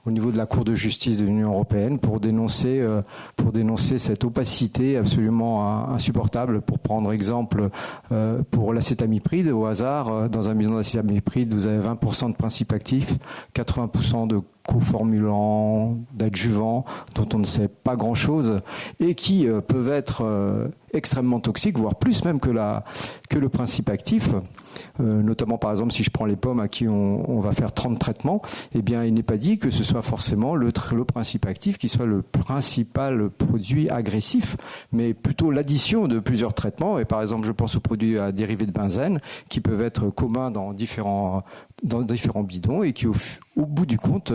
au niveau de la Cour de justice de l'Union européenne, pour dénoncer cette opacité absolument insupportable. Pour prendre exemple, pour l'acétamipride, au hasard, dans un bidon d'acétamipride, vous avez 20% de principes actifs, 80% de coformulants, d'adjuvants, dont on ne sait pas grand-chose, et qui peuvent être extrêmement toxiques, voire plus même que le principe actif. Notamment, par exemple, si je prends les pommes à qui on va faire 30 traitements, eh bien, il n'est pas dit que ce soit forcément le principe actif qui soit le principal produit agressif, mais plutôt l'addition de plusieurs traitements. Et par exemple, je pense aux produits à dérivés de benzène qui peuvent être communs dans différents bidons et qui, au bout du compte,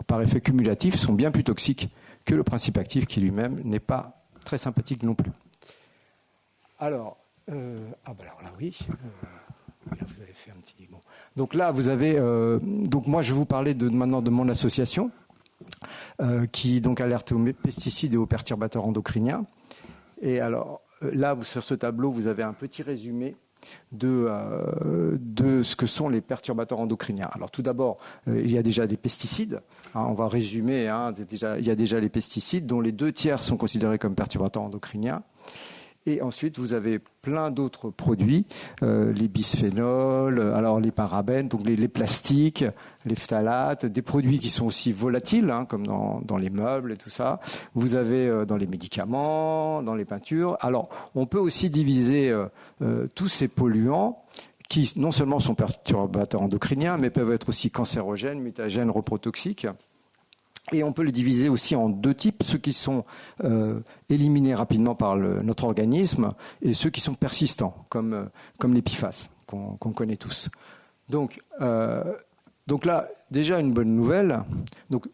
par effet cumulatif, sont bien plus toxiques que le principe actif qui lui-même n'est pas très sympathique non plus. Alors, alors là, oui. Là, vous avez fait un petit... Bon. Donc là, vous avez... donc moi, je vais vous parler maintenant de mon association qui donc alerte aux pesticides et aux perturbateurs endocriniens. Et alors, là, sur ce tableau, vous avez un petit résumé de ce que sont les perturbateurs endocriniens. Alors tout d'abord, il y a déjà des pesticides. Hein, on va résumer. Hein, il y a déjà les pesticides dont les 2/3 sont considérés comme perturbateurs endocriniens. Et ensuite, vous avez plein d'autres produits, les bisphénols, alors les parabènes, donc les plastiques, les phtalates, des produits qui sont aussi volatiles, hein, comme dans les meubles et tout ça. Vous avez dans les médicaments, dans les peintures. Alors, on peut aussi diviser tous ces polluants qui non seulement sont perturbateurs endocriniens, mais peuvent être aussi cancérogènes, mutagènes, reprotoxiques. Et on peut les diviser aussi en deux types, ceux qui sont éliminés rapidement par notre organisme et ceux qui sont persistants, comme les PFAS, qu'on connaît tous. Donc là, déjà une bonne nouvelle. Donc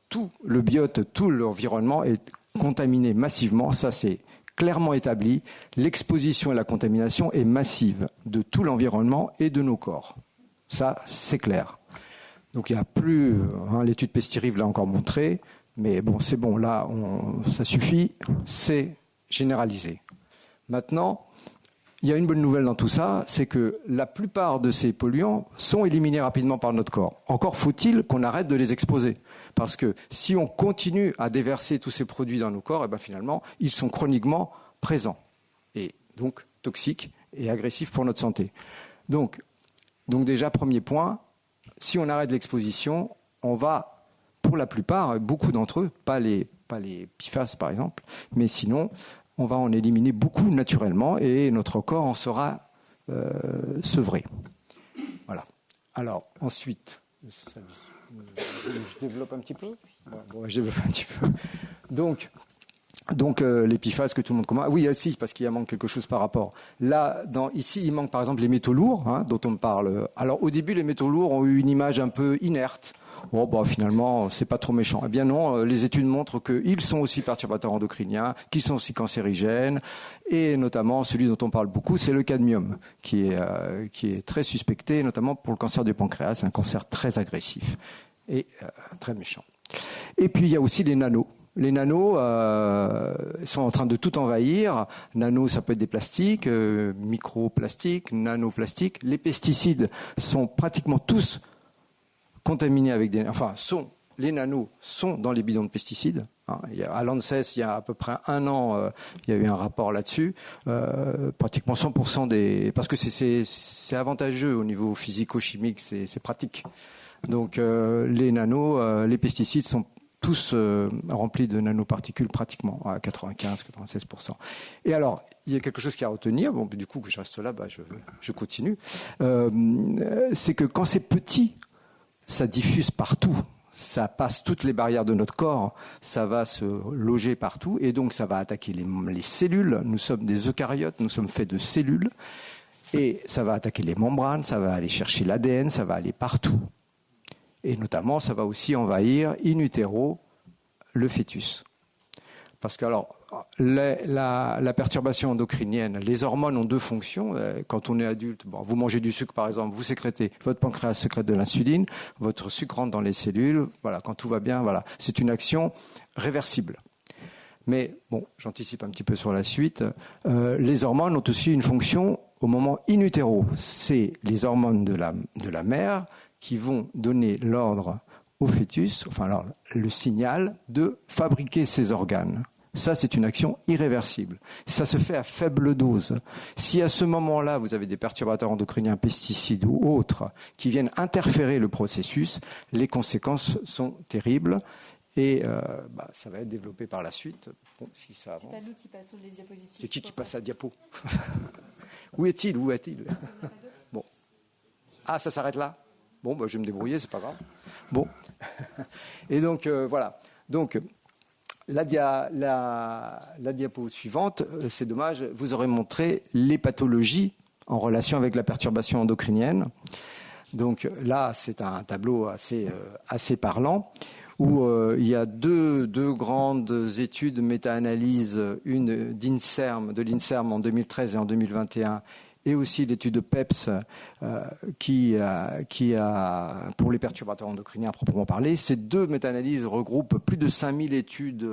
tout le biote, tout l'environnement est contaminé massivement, ça c'est clairement établi. L'exposition et la contamination est massive de tout l'environnement et de nos corps. Ça, c'est clair. Donc il n'y a plus, l'étude Pestirive l'a encore montré, mais bon, c'est bon, là, ça suffit, c'est généralisé. Maintenant, il y a une bonne nouvelle dans tout ça, c'est que la plupart de ces polluants sont éliminés rapidement par notre corps. Encore faut-il qu'on arrête de les exposer. Parce que si on continue à déverser tous ces produits dans nos corps, finalement, ils sont chroniquement présents. Et donc toxiques et agressifs pour notre santé. Donc déjà, premier point, si on arrête l'exposition, on va, pour la plupart, beaucoup d'entre eux, pas les PFAS par exemple, mais sinon, on va en éliminer beaucoup naturellement et notre corps en sera sevré. Voilà. Alors, ensuite, je développe un petit peu ? Bon, je développe un petit peu. Donc les PFAS que tout le monde commence. Oui, aussi, parce qu'il y a manque quelque chose par rapport. Là, ici, il manque par exemple les métaux lourds, dont on me parle. Alors au début, les métaux lourds ont eu une image un peu inerte. Bon, finalement, c'est pas trop méchant. Eh bien non, les études montrent qu'ils sont aussi perturbateurs endocriniens, qu'ils sont aussi cancérigènes, et notamment celui dont on parle beaucoup, c'est le cadmium, qui est très suspecté, notamment pour le cancer du pancréas, c'est un cancer très agressif et très méchant. Et puis il y a aussi les nanos. Les nanos sont en train de tout envahir. Nano, ça peut être des plastiques, microplastiques, nanoplastiques. Les pesticides sont pratiquement tous contaminés avec les nanos sont dans les bidons de pesticides. À l'ANSES, il y a à peu près 1 an, il y a eu un rapport là-dessus. Pratiquement 100% parce que c'est avantageux au niveau physico-chimique, c'est pratique. Donc les nanos, les pesticides sont tous remplis de nanoparticules pratiquement, à 95-96%. Et alors, il y a quelque chose qui est à retenir, bon, du coup, que je reste là, je continue, c'est que quand c'est petit, ça diffuse partout, ça passe toutes les barrières de notre corps, ça va se loger partout, et donc ça va attaquer les cellules. Nous sommes des eucaryotes, nous sommes faits de cellules, et ça va attaquer les membranes, ça va aller chercher l'ADN, ça va aller partout. Et notamment, ça va aussi envahir in utero le fœtus. Parce que alors, la perturbation endocrinienne, les hormones ont deux fonctions. Quand on est adulte, vous mangez du sucre par exemple, vous sécrétez, votre pancréas sécrète de l'insuline, votre sucre rentre dans les cellules. Voilà, quand tout va bien, voilà, c'est une action réversible. Mais bon, j'anticipe un petit peu sur la suite. Les hormones ont aussi une fonction au moment in utero. C'est les hormones de la mère qui vont donner l'ordre au fœtus, enfin alors, le signal de fabriquer ses organes. Ça, c'est une action irréversible. Ça se fait à faible dose. Si à ce moment-là, vous avez des perturbateurs endocriniens, pesticides ou autres, qui viennent interférer le processus, les conséquences sont terribles. Et ça va être développé par la suite. Bon, si ça avance. C'est pas nous qui passons les diapositives. C'est qui passe à la diapo? Où est-il? Bon. Ah, ça s'arrête là? Bon, je vais me débrouiller, c'est pas grave. Bon. Et donc, voilà. Donc, la diapo suivante, c'est dommage, vous aurez montré les pathologies en relation avec la perturbation endocrinienne. Donc là, c'est un tableau assez parlant, où il y a deux grandes études méta-analyses, une de l'INSERM en 2013 et en 2021, et aussi l'étude de PEPS qui a pour les perturbateurs endocriniens à proprement parler. Ces deux méta-analyses regroupent plus de 5000 études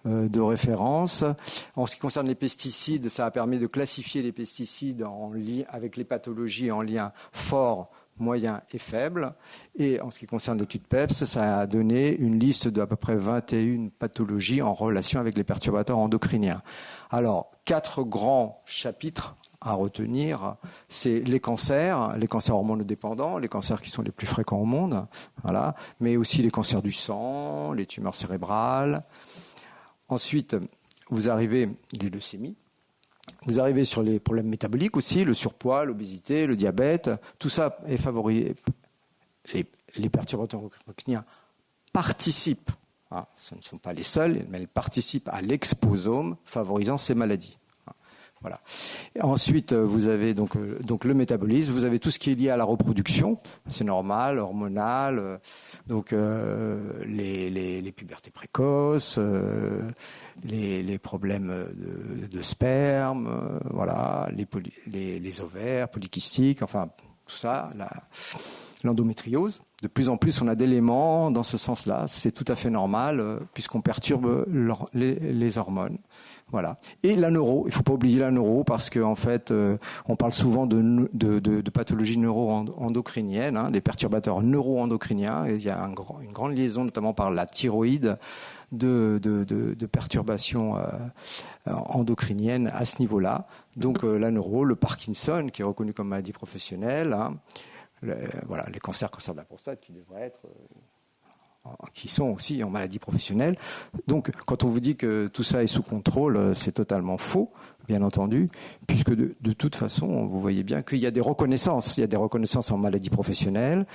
de référence. En ce qui concerne les pesticides, ça a permis de classifier les pesticides en lien avec les pathologies en lien fort, moyen et faible. Et en ce qui concerne l'étude PEPS, ça a donné une liste d'à peu près 21 pathologies en relation avec les perturbateurs endocriniens. Alors, 4 grands chapitres à retenir, c'est les cancers hormonodépendants, les cancers qui sont les plus fréquents au monde, voilà, mais aussi les cancers du sang, les tumeurs cérébrales. Ensuite, vous arrivez les leucémies. Vous arrivez sur les problèmes métaboliques aussi, le surpoids, l'obésité, le diabète. Tout ça est favorisé. Les perturbateurs endocriniens participent, ce ne sont pas les seuls, mais ils participent à l'exposome favorisant ces maladies. Voilà. Et ensuite, vous avez donc le métabolisme, vous avez tout ce qui est lié à la reproduction, c'est normal, hormonal, donc les pubertés précoces, les problèmes de sperme, voilà, les ovaires polykystiques, enfin tout ça, l'endométriose. De plus en plus, on a d'éléments dans ce sens-là. C'est tout à fait normal puisqu'on perturbe les hormones. Voilà. Et la neuro, il ne faut pas oublier la neuro parce qu'en fait, on parle souvent de pathologies neuro-endocriniennes, des perturbateurs neuro-endocriniens. Et il y a une grande liaison, notamment par la thyroïde, de perturbations endocriniennes à ce niveau-là. Donc la neuro, le Parkinson, qui est reconnu comme maladie professionnelle, les cancers de la prostate qui devraient être... qui sont aussi en maladie professionnelle. Donc, quand on vous dit que tout ça est sous contrôle, c'est totalement faux, bien entendu, puisque de toute façon, vous voyez bien qu'il y a des reconnaissances. Il y a des reconnaissances en maladie professionnelle,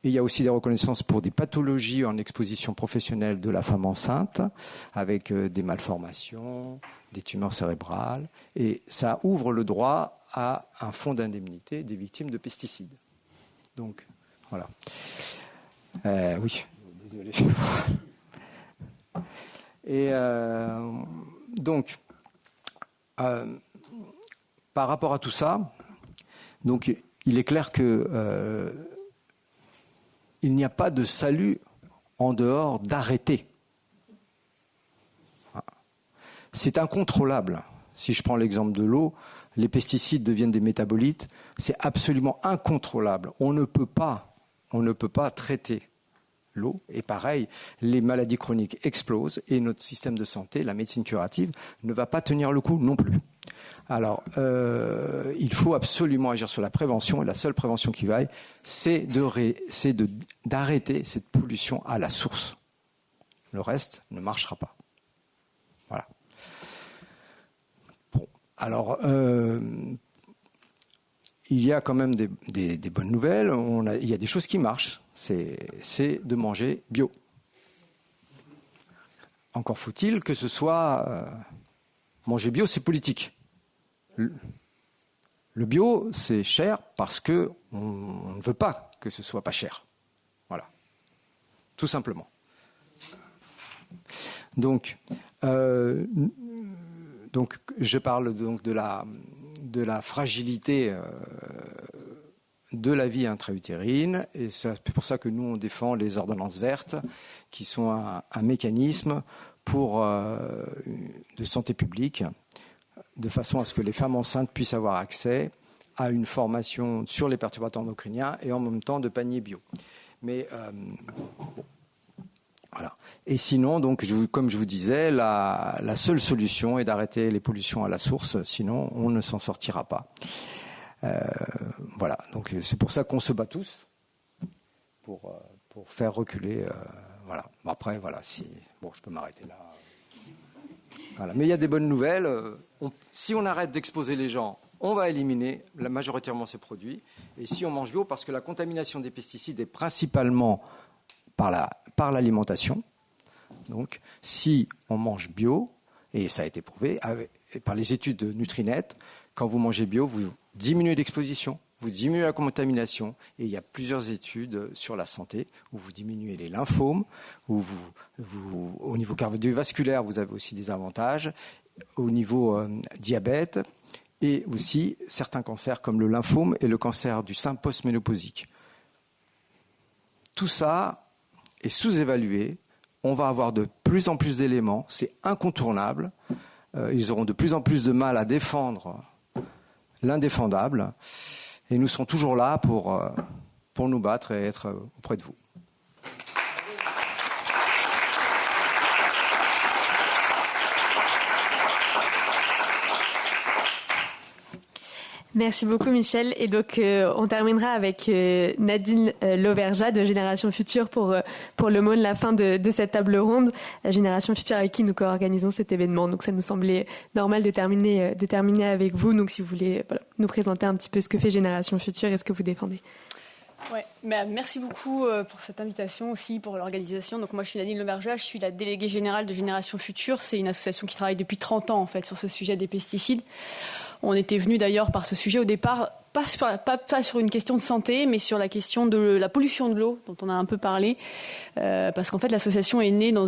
et il y a aussi des reconnaissances pour des pathologies en exposition professionnelle de la femme enceinte, avec des malformations, des tumeurs cérébrales, et ça ouvre le droit à un fonds d'indemnité des victimes de pesticides. Donc, voilà. Oui. Désolé. Et donc, par rapport à tout ça, donc il est clair que il n'y a pas de salut en dehors d'arrêter. C'est incontrôlable. Si je prends l'exemple de l'eau, les pesticides deviennent des métabolites. C'est absolument incontrôlable. On ne peut pas traiter l'eau. Et pareil, les maladies chroniques explosent et notre système de santé, la médecine curative, ne va pas tenir le coup non plus. Alors, il faut absolument agir sur la prévention et la seule prévention qui vaille, c'est d'arrêter cette pollution à la source. Le reste ne marchera pas. Voilà. Bon, alors... il y a quand même des bonnes nouvelles. Il y a des choses qui marchent. C'est de manger bio. Encore faut-il que ce soit... manger bio, c'est politique. Le bio, c'est cher parce qu'on ne veut pas que ce soit pas cher. Voilà. Tout simplement. Donc, Donc, je parle donc de la fragilité de la vie intra-utérine, et c'est pour ça que nous on défend les ordonnances vertes, qui sont un mécanisme de santé publique, de façon à ce que les femmes enceintes puissent avoir accès à une formation sur les perturbateurs endocriniens et en même temps de panier bio. Mais voilà. Et sinon, donc, comme je vous disais, la seule solution est d'arrêter les pollutions à la source, sinon on ne s'en sortira pas. Voilà, donc c'est pour ça qu'on se bat tous pour faire reculer. Voilà. Après, voilà, je peux m'arrêter là. Voilà. Mais il y a des bonnes nouvelles. Si on arrête d'exposer les gens, on va éliminer majoritairement ces produits. Et si on mange bio, parce que la contamination des pesticides est principalement par l'alimentation. Donc, si on mange bio, et ça a été prouvé par les études de Nutrinet, quand vous mangez bio, vous diminuez l'exposition, vous diminuez la contamination, et il y a plusieurs études sur la santé où vous diminuez les lymphomes, où au niveau cardiovasculaire, vous avez aussi des avantages, au niveau diabète, et aussi certains cancers comme le lymphome et le cancer du sein post-ménopausique. Tout ça est sous-évalué. On va avoir de plus en plus d'éléments, c'est incontournable. Ils auront de plus en plus de mal à défendre l'indéfendable. Et nous serons toujours là pour nous battre et être auprès de vous. Merci beaucoup Michel. Et donc on terminera avec Nadine Lauvergeat de Génération Future pour le mot de la fin de cette table ronde. Génération Future avec qui nous co-organisons cet événement. Donc ça nous semblait normal de terminer avec vous. Donc si vous voulez nous présenter un petit peu ce que fait Génération Future et ce que vous défendez. Ouais, merci beaucoup pour cette invitation aussi, pour l'organisation. Donc moi je suis Nadine Lauvergeat, je suis la déléguée générale de Génération Future. C'est une association qui travaille depuis 30 ans en fait sur ce sujet des pesticides. On était venu d'ailleurs par ce sujet au départ, pas sur une question de santé, mais sur la question de la pollution de l'eau, dont on a un peu parlé, parce qu'en fait l'association est née dans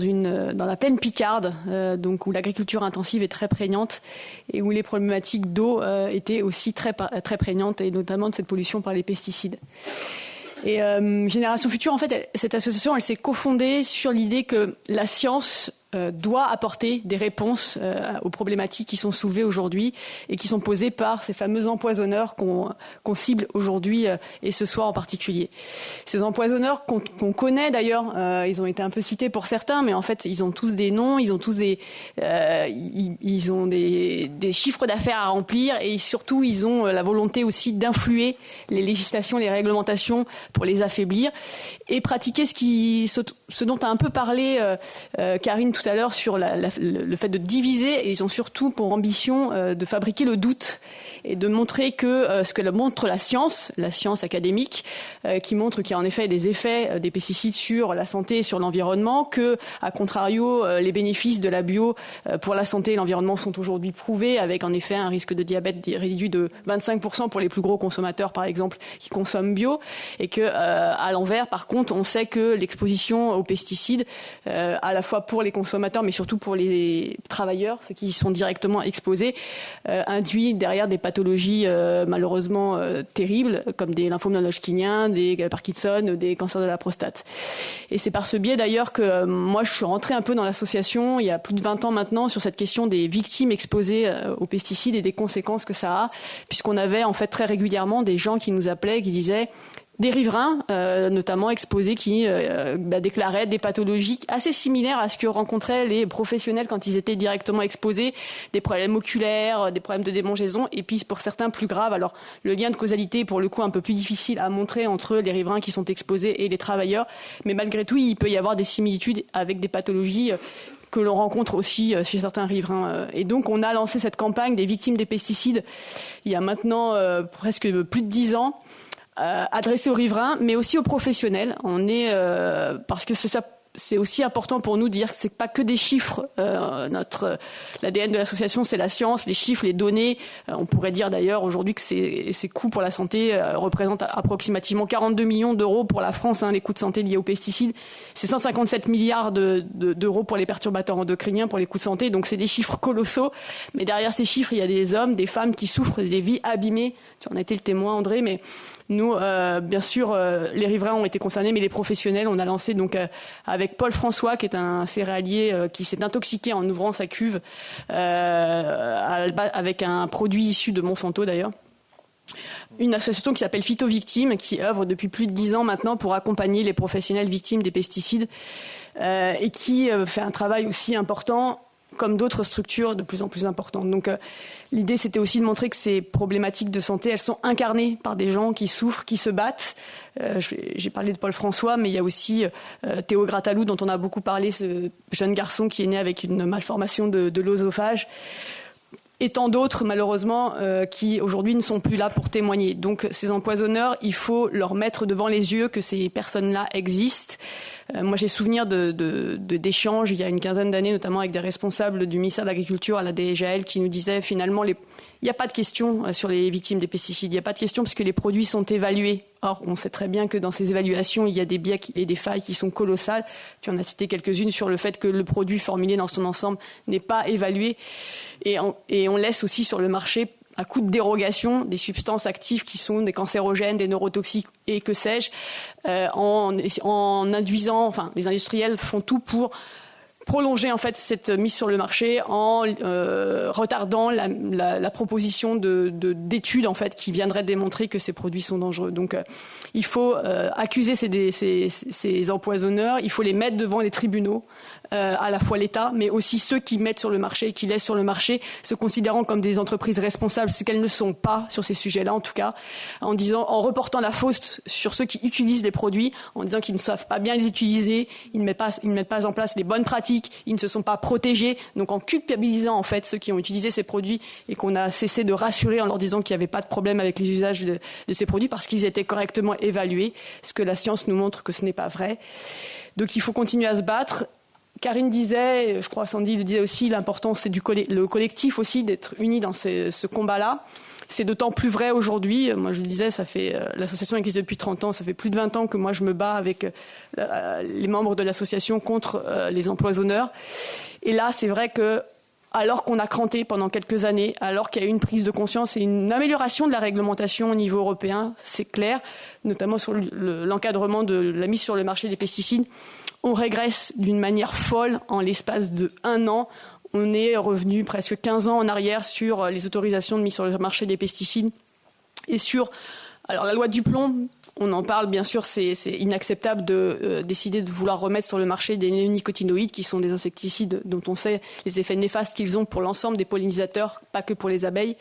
la plaine picarde, donc où l'agriculture intensive est très prégnante et où les problématiques d'eau étaient aussi très très prégnantes, et notamment de cette pollution par les pesticides. Et Génération Future, en fait, cette association, elle s'est cofondée sur l'idée que la science doit apporter des réponses aux problématiques qui sont soulevées aujourd'hui et qui sont posées par ces fameux empoisonneurs qu'on cible aujourd'hui et ce soir en particulier. Ces empoisonneurs qu'on connaît d'ailleurs, ils ont été un peu cités pour certains, mais en fait ils ont tous des noms, ils ont tous des chiffres d'affaires à remplir, et surtout ils ont la volonté aussi d'influer les législations, les réglementations pour les affaiblir et pratiquer ce dont a un peu parlé Karine tout à l'heure sur le fait de diviser, et ils ont surtout pour ambition de fabriquer le doute et de montrer que ce que montre la science académique, qui montre qu'il y a en effet des effets des pesticides sur la santé et sur l'environnement, que à contrario les bénéfices de la bio pour la santé et l'environnement sont aujourd'hui prouvés, avec en effet un risque de diabète réduit de 25% pour les plus gros consommateurs par exemple qui consomment bio, et que à l'envers par contre on sait que l'exposition aux pesticides à la fois pour les consommateurs mais surtout pour les travailleurs, ceux qui y sont directement exposés, induit derrière des pathologies malheureusement terribles comme des lymphomes non-Hodgkiniens, des Parkinson, des cancers de la prostate. Et c'est par ce biais d'ailleurs que moi je suis rentrée un peu dans l'association il y a plus de 20 ans maintenant sur cette question des victimes exposées aux pesticides et des conséquences que ça a, puisqu'on avait en fait très régulièrement des gens qui nous appelaient, qui disaient des riverains, notamment exposés, qui déclaraient des pathologies assez similaires à ce que rencontraient les professionnels quand ils étaient directement exposés, des problèmes oculaires, des problèmes de démangeaison, et puis pour certains plus graves. Alors le lien de causalité est pour le coup un peu plus difficile à montrer entre les riverains qui sont exposés et les travailleurs, mais malgré tout il peut y avoir des similitudes avec des pathologies que l'on rencontre aussi chez certains riverains. Et donc on a lancé cette campagne des victimes des pesticides il y a maintenant presque plus de 10 ans, adressé aux riverains, mais aussi aux professionnels. On est parce que c'est aussi important pour nous de dire que c'est pas que des chiffres. L'ADN de l'association, c'est la science, les chiffres, les données. On pourrait dire d'ailleurs aujourd'hui que ces coûts pour la santé représentent approximativement 42 millions d'euros pour la France, les coûts de santé liés aux pesticides. C'est 157 milliards d'euros pour les perturbateurs endocriniens, pour les coûts de santé. Donc c'est des chiffres colossaux. Mais derrière ces chiffres, il y a des hommes, des femmes qui souffrent, des vies abîmées. Tu en as été le témoin, André, mais nous, bien sûr, les riverains ont été concernés, mais les professionnels, on a lancé donc avec Paul François, qui est un céréalier qui s'est intoxiqué en ouvrant sa cuve avec un produit issu de Monsanto d'ailleurs. Une association qui s'appelle Phytovictimes, qui œuvre depuis plus de 10 ans maintenant pour accompagner les professionnels victimes des pesticides et qui fait un travail aussi important comme d'autres structures de plus en plus importantes. Donc l'idée, c'était aussi de montrer que ces problématiques de santé, elles sont incarnées par des gens qui souffrent, qui se battent. J'ai parlé de Paul François, mais il y a aussi Théo Gratalou, dont on a beaucoup parlé, ce jeune garçon qui est né avec une malformation de l'œsophage. Et tant d'autres, malheureusement, qui aujourd'hui ne sont plus là pour témoigner. Donc ces empoisonneurs, il faut leur mettre devant les yeux que ces personnes-là existent. Moi, j'ai souvenir d'échanges il y a une quinzaine d'années, notamment avec des responsables du ministère de l'Agriculture à la DGAL, qui nous disaient finalement il n'y a pas de question sur les victimes des pesticides, il n'y a pas de question parce que les produits sont évalués. Or, on sait très bien que dans ces évaluations, il y a des biais et des failles qui sont colossales. Tu en as cité quelques-unes sur le fait que le produit formulé dans son ensemble n'est pas évalué. Et on laisse aussi sur le marché, à coup de dérogation, des substances actives qui sont des cancérogènes, des neurotoxiques et que sais-je, en induisant, enfin, les industriels font tout pour prolonger en fait cette mise sur le marché en retardant la proposition d'études en fait qui viendraient démontrer que ces produits sont dangereux. Donc il faut accuser ces empoisonneurs, il faut les mettre devant les tribunaux, à la fois l'État, mais aussi ceux qui mettent sur le marché, qui laissent sur le marché, se considérant comme des entreprises responsables, ce qu'elles ne sont pas sur ces sujets-là en tout cas, en reportant la faute sur ceux qui utilisent les produits, en disant qu'ils ne savent pas bien les utiliser, ils ne mettent pas en place les bonnes pratiques, ils ne se sont pas protégés, donc en culpabilisant en fait ceux qui ont utilisé ces produits et qu'on a cessé de rassurer en leur disant qu'il n'y avait pas de problème avec les usages de ces produits parce qu'ils étaient correctement évalués, ce que la science nous montre que ce n'est pas vrai. Donc il faut continuer à se battre. Karine disait, je crois Sandy le disait aussi, l'important c'est le collectif aussi, d'être unis dans ce combat-là. C'est d'autant plus vrai aujourd'hui. Moi, je le disais, l'association existe depuis 30 ans. Ça fait plus de 20 ans que moi, je me bats avec les membres de l'association contre les empoisonneurs. Et là, c'est vrai que, alors qu'on a cranté pendant quelques années, alors qu'il y a eu une prise de conscience et une amélioration de la réglementation au niveau européen, c'est clair, notamment sur l'encadrement de la mise sur le marché des pesticides, on régresse d'une manière folle en l'espace de 1 an. On est revenu presque 15 ans en arrière sur les autorisations de mise sur le marché des pesticides. Et alors la loi du plomb, on en parle bien sûr, c'est inacceptable de décider de vouloir remettre sur le marché des néonicotinoïdes qui sont des insecticides dont on sait les effets néfastes qu'ils ont pour l'ensemble des pollinisateurs, pas que pour les abeilles.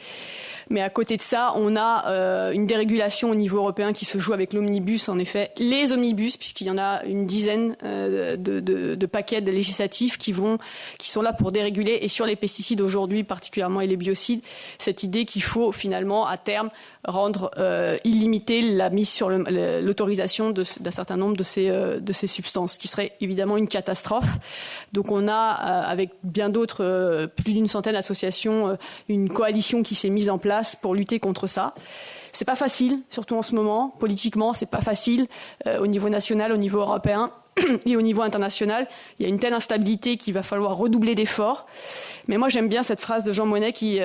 Mais à côté de ça, on a une dérégulation au niveau européen qui se joue avec l'omnibus. En effet, les omnibus, puisqu'il y en a une dizaine de paquets législatifs qui sont là pour déréguler. Et sur les pesticides aujourd'hui, particulièrement et les biocides, cette idée qu'il faut finalement à terme rendre illimitée la mise sur l'autorisation d'un certain nombre de ces substances, ce qui serait évidemment une catastrophe. Donc on a, avec bien d'autres, plus d'une centaine d'associations, une coalition qui s'est mise en place pour lutter contre ça. C'est pas facile, surtout en ce moment. Politiquement, c'est pas facile au niveau national, au niveau européen et au niveau international. Il y a une telle instabilité qu'il va falloir redoubler d'efforts. Mais moi, j'aime bien cette phrase de Jean Monnet qui,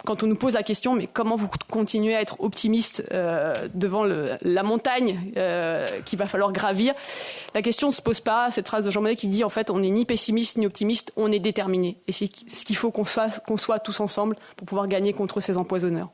quand on nous pose la question, mais comment vous continuez à être optimiste devant la montagne qu'il va falloir gravir, la question ne se pose pas. Cette phrase de Jean Monnet qui dit, en fait, on n'est ni pessimiste ni optimiste, on est déterminé. Et c'est ce qu'il faut qu'on soit tous ensemble pour pouvoir gagner contre ces empoisonneurs.